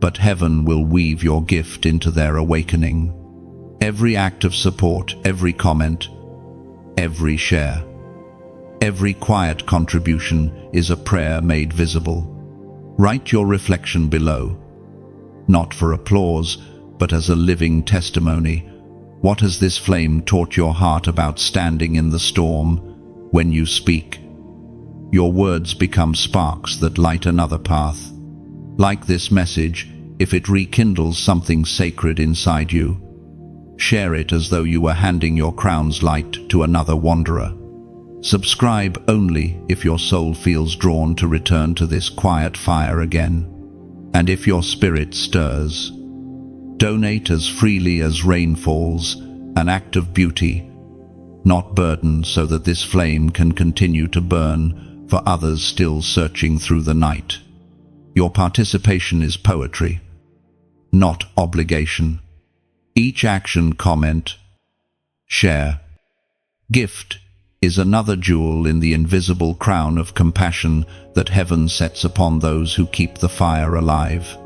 Speaker 1: but heaven will weave your gift into their awakening. Every act of support, every comment, every share, every quiet contribution is a prayer made visible. Write your reflection below, not for applause, but as a living testimony. What has this flame taught your heart about standing in the storm? When you speak, your words become sparks that light another path. Like this message, if it rekindles something sacred inside you, share it as though you were handing your crown's light to another wanderer. Subscribe only if your soul feels drawn to return to this quiet fire again. And if your spirit stirs, donate as freely as rain falls, an act of beauty, not burden, so that this flame can continue to burn for others still searching through the night. Your participation is poetry, not obligation. Each action, comment, share, gift is another jewel in the invisible crown of compassion that heaven sets upon those who keep the fire alive.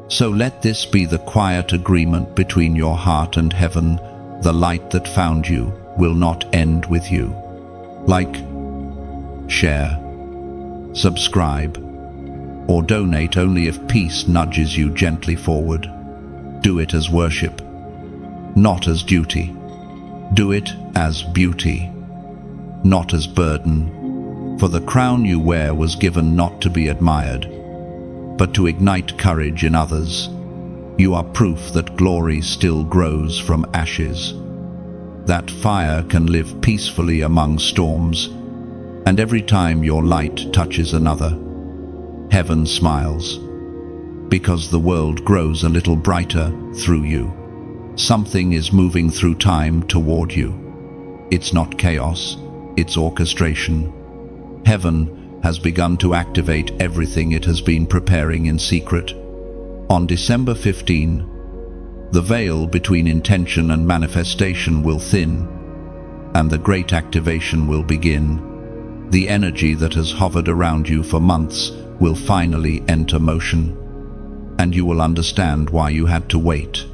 Speaker 1: So let this be the quiet agreement between your heart and heaven. The light that found you will not end with you. Like, share, subscribe, or donate only if peace nudges you gently forward. Do it as worship, not as duty. Do it as beauty, not as burden. For the crown you wear was given not to be admired, but to ignite courage in others. You are proof that glory still grows from ashes, that fire can live peacefully among storms, and every time your light touches another, heaven smiles, because the world grows a little brighter through you. Something is moving through time toward you. It's not chaos, it's orchestration. Heaven has begun to activate everything it has been preparing in secret. On December 15, the veil between intention and manifestation will thin, and the great activation will begin. The energy that has hovered around you for months will finally enter motion, and you will understand why you had to wait,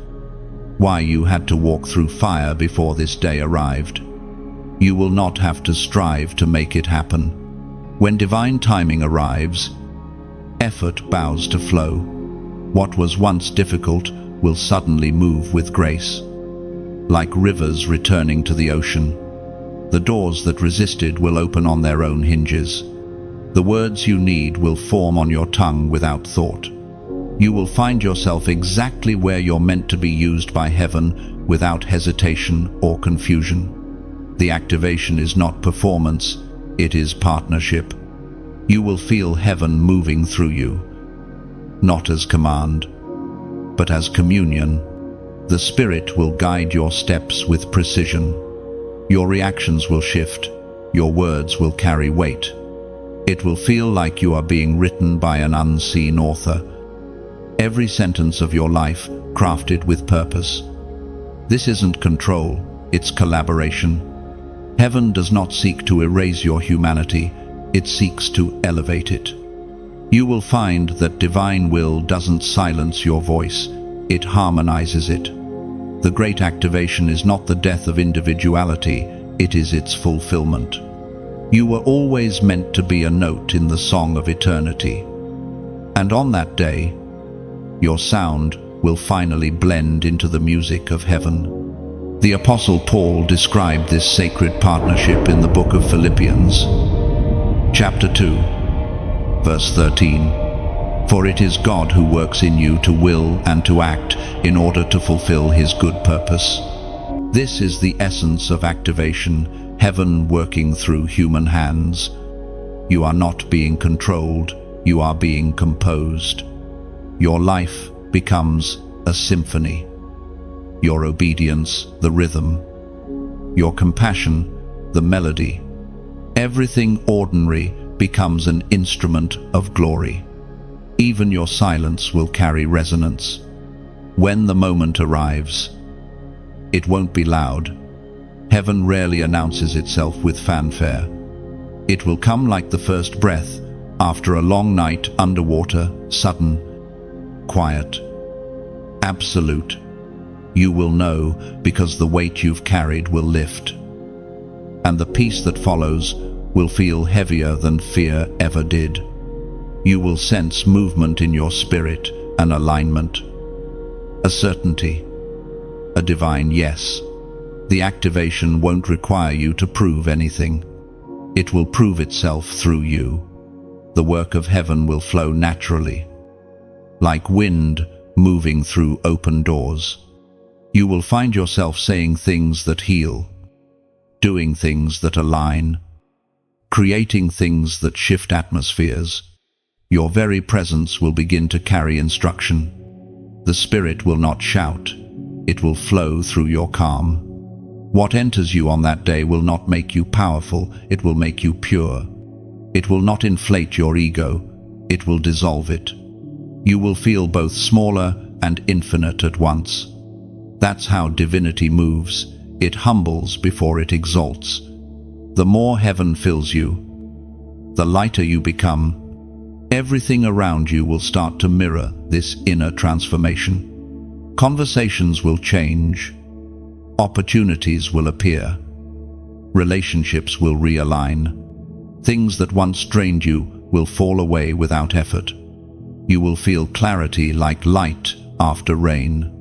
Speaker 1: why you had to walk through fire before this day arrived. You will not have to strive to make it happen. When divine timing arrives, effort bows to flow. What was once difficult will suddenly move with grace. Like rivers returning to the ocean, the doors that resisted will open on their own hinges. The words you need will form on your tongue without thought. You will find yourself exactly where you're meant to be, used by heaven without hesitation or confusion. The activation is not performance, it is partnership. You will feel heaven moving through you, not as command, but as communion. The Spirit will guide your steps with precision. Your reactions will shift, your words will carry weight. It will feel like you are being written by an unseen author. Every sentence of your life crafted with purpose. This isn't control, it's collaboration. Heaven does not seek to erase your humanity, it seeks to elevate it. You will find that divine will doesn't silence your voice, it harmonizes it. The great activation is not the death of individuality, it is its fulfillment. You were always meant to be a note in the song of eternity. And on that day, your sound will finally blend into the music of heaven. The Apostle Paul described this sacred partnership in the book of Philippians, chapter 2, verse 13. For it is God who works in you to will and to act in order to fulfill his good purpose. This is the essence of activation, heaven working through human hands. You are not being controlled, you are being composed. Your life becomes a symphony. Your obedience, the rhythm. Your compassion, the melody. Everything ordinary becomes an instrument of glory. Even your silence will carry resonance. When the moment arrives, it won't be loud. Heaven rarely announces itself with fanfare. It will come like the first breath after a long night underwater, sudden, quiet, absolute. You will know because the weight you've carried will lift. And the peace that follows will feel heavier than fear ever did. You will sense movement in your spirit, an alignment, a certainty, a divine yes. The activation won't require you to prove anything. It will prove itself through you. The work of heaven will flow naturally, like wind moving through open doors. You will find yourself saying things that heal, doing things that align, creating things that shift atmospheres. Your very presence will begin to carry instruction. The Spirit will not shout, it will flow through your calm. What enters you on that day will not make you powerful, it will make you pure. It will not inflate your ego, it will dissolve it. You will feel both smaller and infinite at once. That's how divinity moves. It humbles before it exalts. The more heaven fills you, the lighter you become. Everything around you will start to mirror this inner transformation. Conversations will change. Opportunities will appear. Relationships will realign. Things that once drained you will fall away without effort. You will feel clarity like light after rain.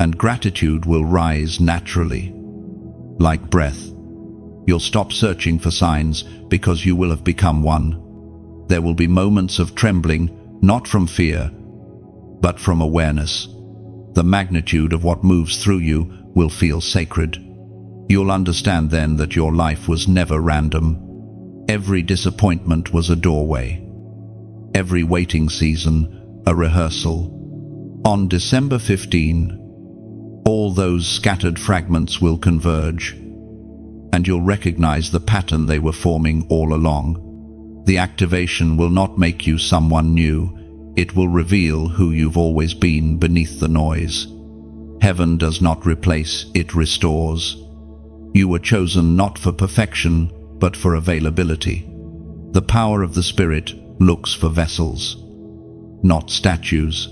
Speaker 1: And gratitude will rise naturally, like breath. You'll stop searching for signs because you will have become one. There will be moments of trembling, not from fear, but from awareness. The magnitude of what moves through you will feel sacred. You'll understand then that your life was never random. Every disappointment was a doorway. Every waiting season, a rehearsal. On December 15, all those scattered fragments will converge, and you'll recognize the pattern they were forming all along. The activation will not make you someone new, it will reveal who you've always been beneath the noise. Heaven does not replace, it restores. You were chosen not for perfection, but for availability. The power of the Spirit looks for vessels, not statues.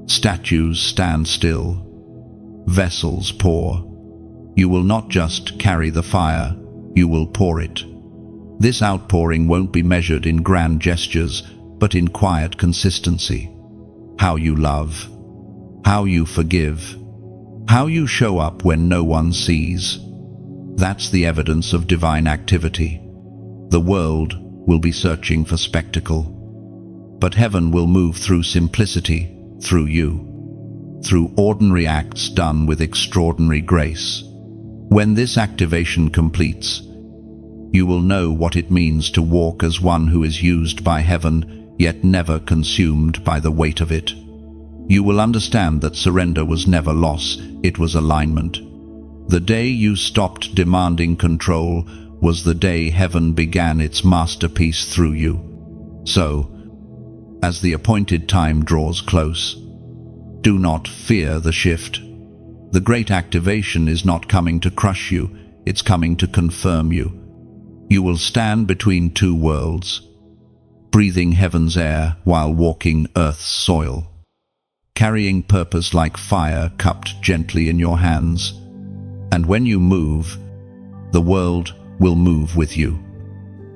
Speaker 1: Statues stand still. Vessels pour. You will not just carry the fire, you will pour it. This outpouring won't be measured in grand gestures, but in quiet consistency. How you love, how you forgive, how you show up when no one sees. That's the evidence of divine activity. The world will be searching for spectacle, but heaven will move through simplicity, through you. Through ordinary acts done with extraordinary grace. When this activation completes, you will know what it means to walk as one who is used by heaven, yet never consumed by the weight of it. You will understand that surrender was never loss, it was alignment. The day you stopped demanding control was the day heaven began its masterpiece through you. So, as the appointed time draws close, do not fear the shift. The great activation is not coming to crush you, it's coming to confirm you. You will stand between two worlds, breathing heaven's air while walking earth's soil, carrying purpose like fire cupped gently in your hands. And when you move, the world will move with you.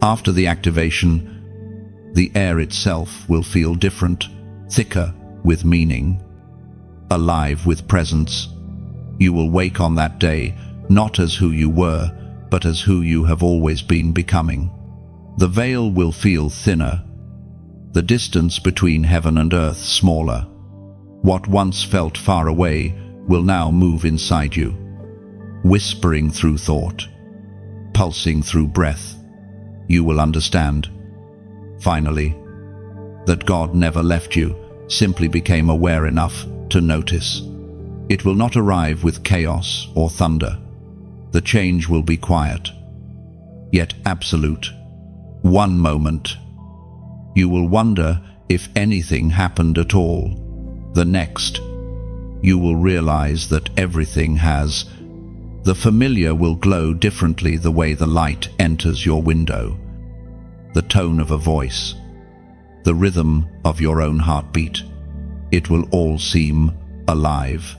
Speaker 1: After the activation, the air itself will feel different, thicker with meaning, alive with presence. You will wake on that day, not as who you were, but as who you have always been becoming. The veil will feel thinner, the distance between heaven and earth smaller. What once felt far away will now move inside you, whispering through thought, pulsing through breath. You will understand, finally, that God never left you, simply became aware enough to notice. It will not arrive with chaos or thunder. The change will be quiet, yet absolute. One moment, you will wonder if anything happened at all. The next, you will realize that everything has. The familiar will glow differently the way the light enters your window. The tone of a voice, the rhythm of your own heartbeat. It will all seem alive,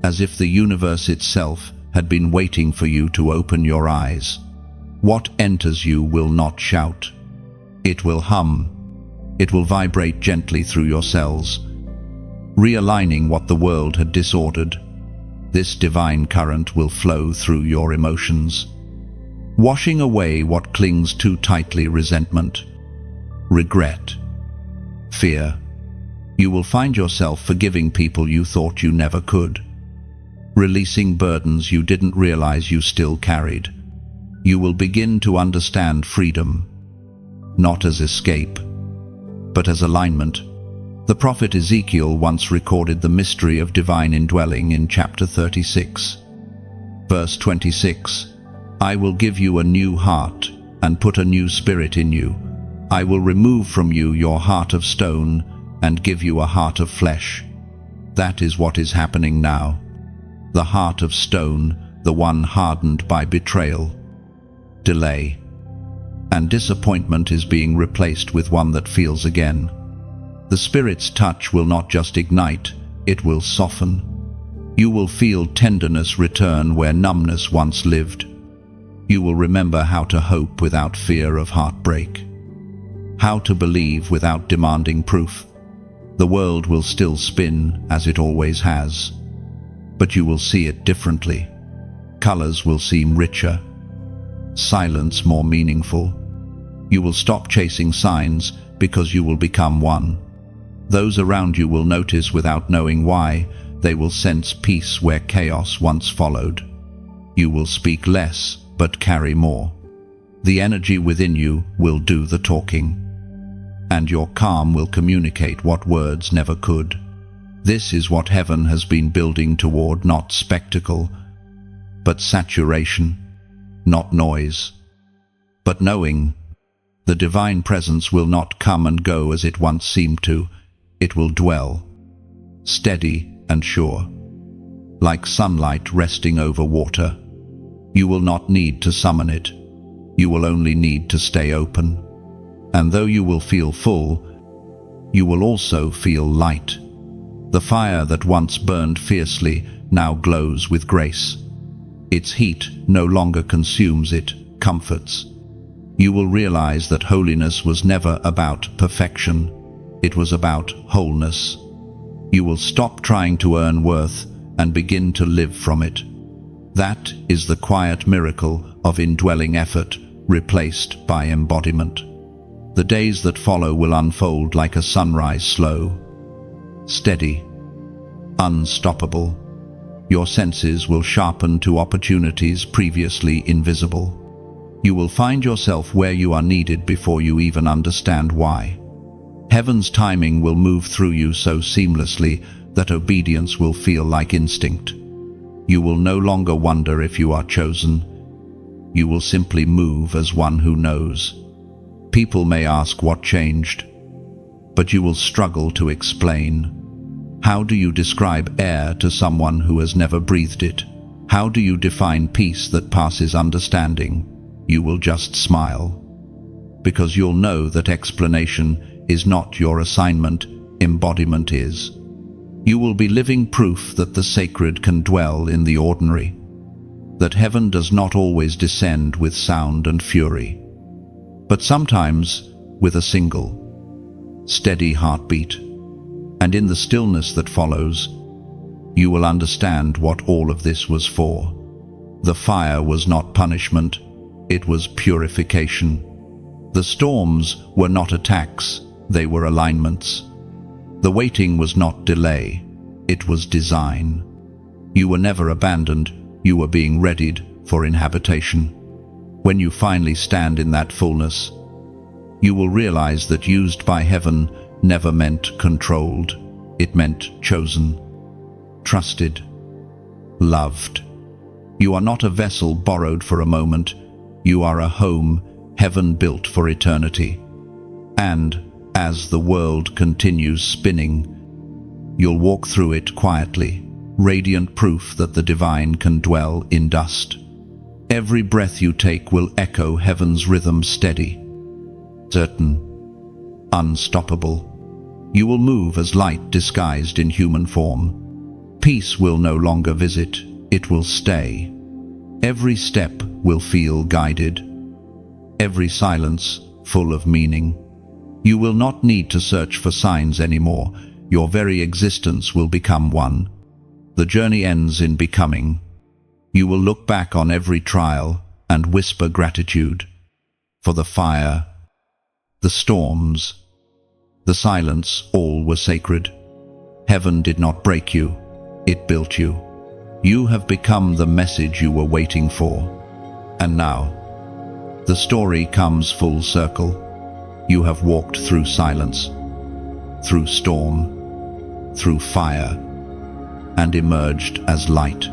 Speaker 1: as if the universe itself had been waiting for you to open your eyes. What enters you will not shout. It will hum. It will vibrate gently through your cells, realigning what the world had disordered. This divine current will flow through your emotions, washing away what clings too tightly: resentment, regret, fear. You will find yourself forgiving people you thought you never could, releasing burdens you didn't realize you still carried. you will begin to understand freedom, not as escape, but as alignment. The prophet Ezekiel once recorded the mystery of divine indwelling in chapter 36. Verse 26, "I will give you a new heart and put a new spirit in you. I will remove from you your heart of stone and give you a heart of flesh." That is what is happening now. The heart of stone, the one hardened by betrayal, delay, and disappointment, is being replaced with one that feels again. The Spirit's touch will not just ignite, it will soften. You will feel tenderness return where numbness once lived. You will remember how to hope without fear of heartbreak, how to believe without demanding proof. The world will still spin as it always has, but you will see it differently. Colors will seem richer, silence more meaningful. You will stop chasing signs because you will become one. Those around you will notice without knowing why. They will sense peace where chaos once followed. You will speak less, but carry more. The energy within you will do the talking, and your calm will communicate what words never could. This is what heaven has been building toward, not spectacle, but saturation, not noise, but knowing. The divine presence will not come and go as it once seemed to. It will dwell, steady and sure, like sunlight resting over water. You will not need to summon it. You will only need to stay open. And though you will feel full, you will also feel light. The fire that once burned fiercely now glows with grace. Its heat no longer consumes, it comforts. You will realize that holiness was never about perfection. It was about wholeness. You will stop trying to earn worth and begin to live from it. That is the quiet miracle of indwelling effort replaced by embodiment. The days that follow will unfold like a sunrise, slow, steady, unstoppable. Your senses will sharpen to opportunities previously invisible. You will find yourself where you are needed before you even understand why. Heaven's timing will move through you so seamlessly that obedience will feel like instinct. You will no longer wonder if you are chosen. You will simply move as one who knows. People may ask what changed, but you will struggle to explain. How do you describe air to someone who has never breathed it? How do you define peace that passes understanding? You will just smile, because you'll know that explanation is not your assignment, embodiment is. You will be living proof that the sacred can dwell in the ordinary, that heaven does not always descend with sound and fury, but sometimes with a single, steady heartbeat. And in the stillness that follows, you will understand what all of this was for. The fire was not punishment, it was purification. The storms were not attacks, they were alignments. The waiting was not delay, it was design. You were never abandoned, you were being readied for inhabitation. When you finally stand in that fullness, you will realize that used by heaven never meant controlled. It meant chosen, trusted, loved. You are not a vessel borrowed for a moment. You are a home heaven built for eternity. And as the world continues spinning, you'll walk through it quietly, radiant proof that the divine can dwell in dust. Every breath you take will echo heaven's rhythm, steady, certain, unstoppable. You will move as light disguised in human form. Peace will no longer visit, it will stay. Every step will feel guided, every silence full of meaning. You will not need to search for signs anymore. Your very existence will become one. The journey ends in becoming. You will look back on every trial and whisper gratitude for the fire, the storms, the silence. All were sacred. Heaven did not break you, it built you. You have become the message you were waiting for. And now, The story comes full circle. You have walked through silence, through storm, through fire, and emerged as light.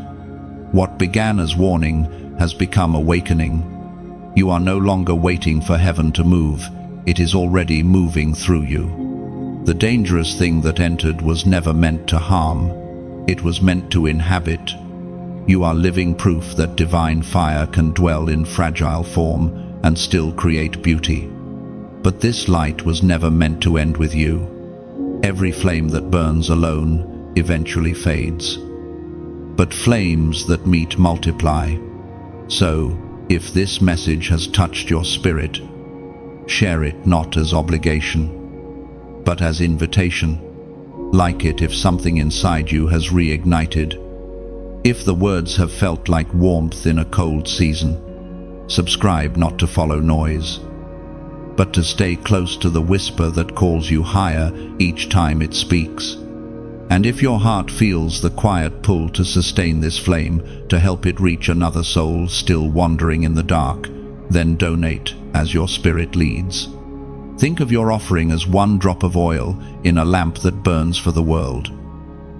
Speaker 1: What began as warning has become awakening. You are no longer waiting for heaven to move, it is already moving through you. The dangerous thing that entered was never meant to harm, it was meant to inhabit. You are living proof that divine fire can dwell in fragile form and still create beauty. But this light was never meant to end with you. Every flame that burns alone eventually fades. But flames that meet multiply. So, if this message has touched your spirit, share it not as obligation, but as invitation. Like it if something inside you has reignited. If the words have felt like warmth in a cold season, subscribe not to follow noise, but to stay close to the whisper that calls you higher each time it speaks. And if your heart feels the quiet pull to sustain this flame, to help it reach another soul still wandering in the dark, then donate as your spirit leads. Think of your offering as one drop of oil in a lamp that burns for the world.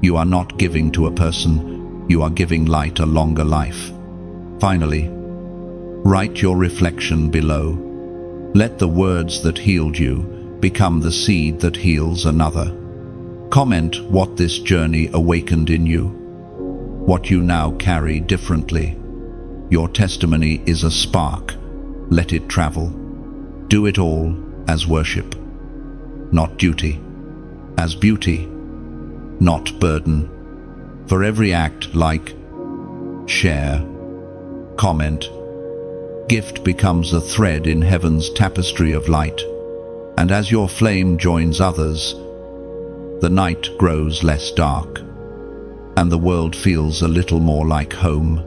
Speaker 1: You are not giving to a person, you are giving light a longer life. Finally, write your reflection below. Let the words that healed you become the seed that heals another. Comment what this journey awakened in you, what you now carry differently. Your testimony is a spark. Let it travel. Do it all as worship, not duty, as beauty, not burden. For every act, like, share, comment, gift becomes a thread in heaven's tapestry of light. And as your flame joins others, the night grows less dark, and the world feels a little more like home.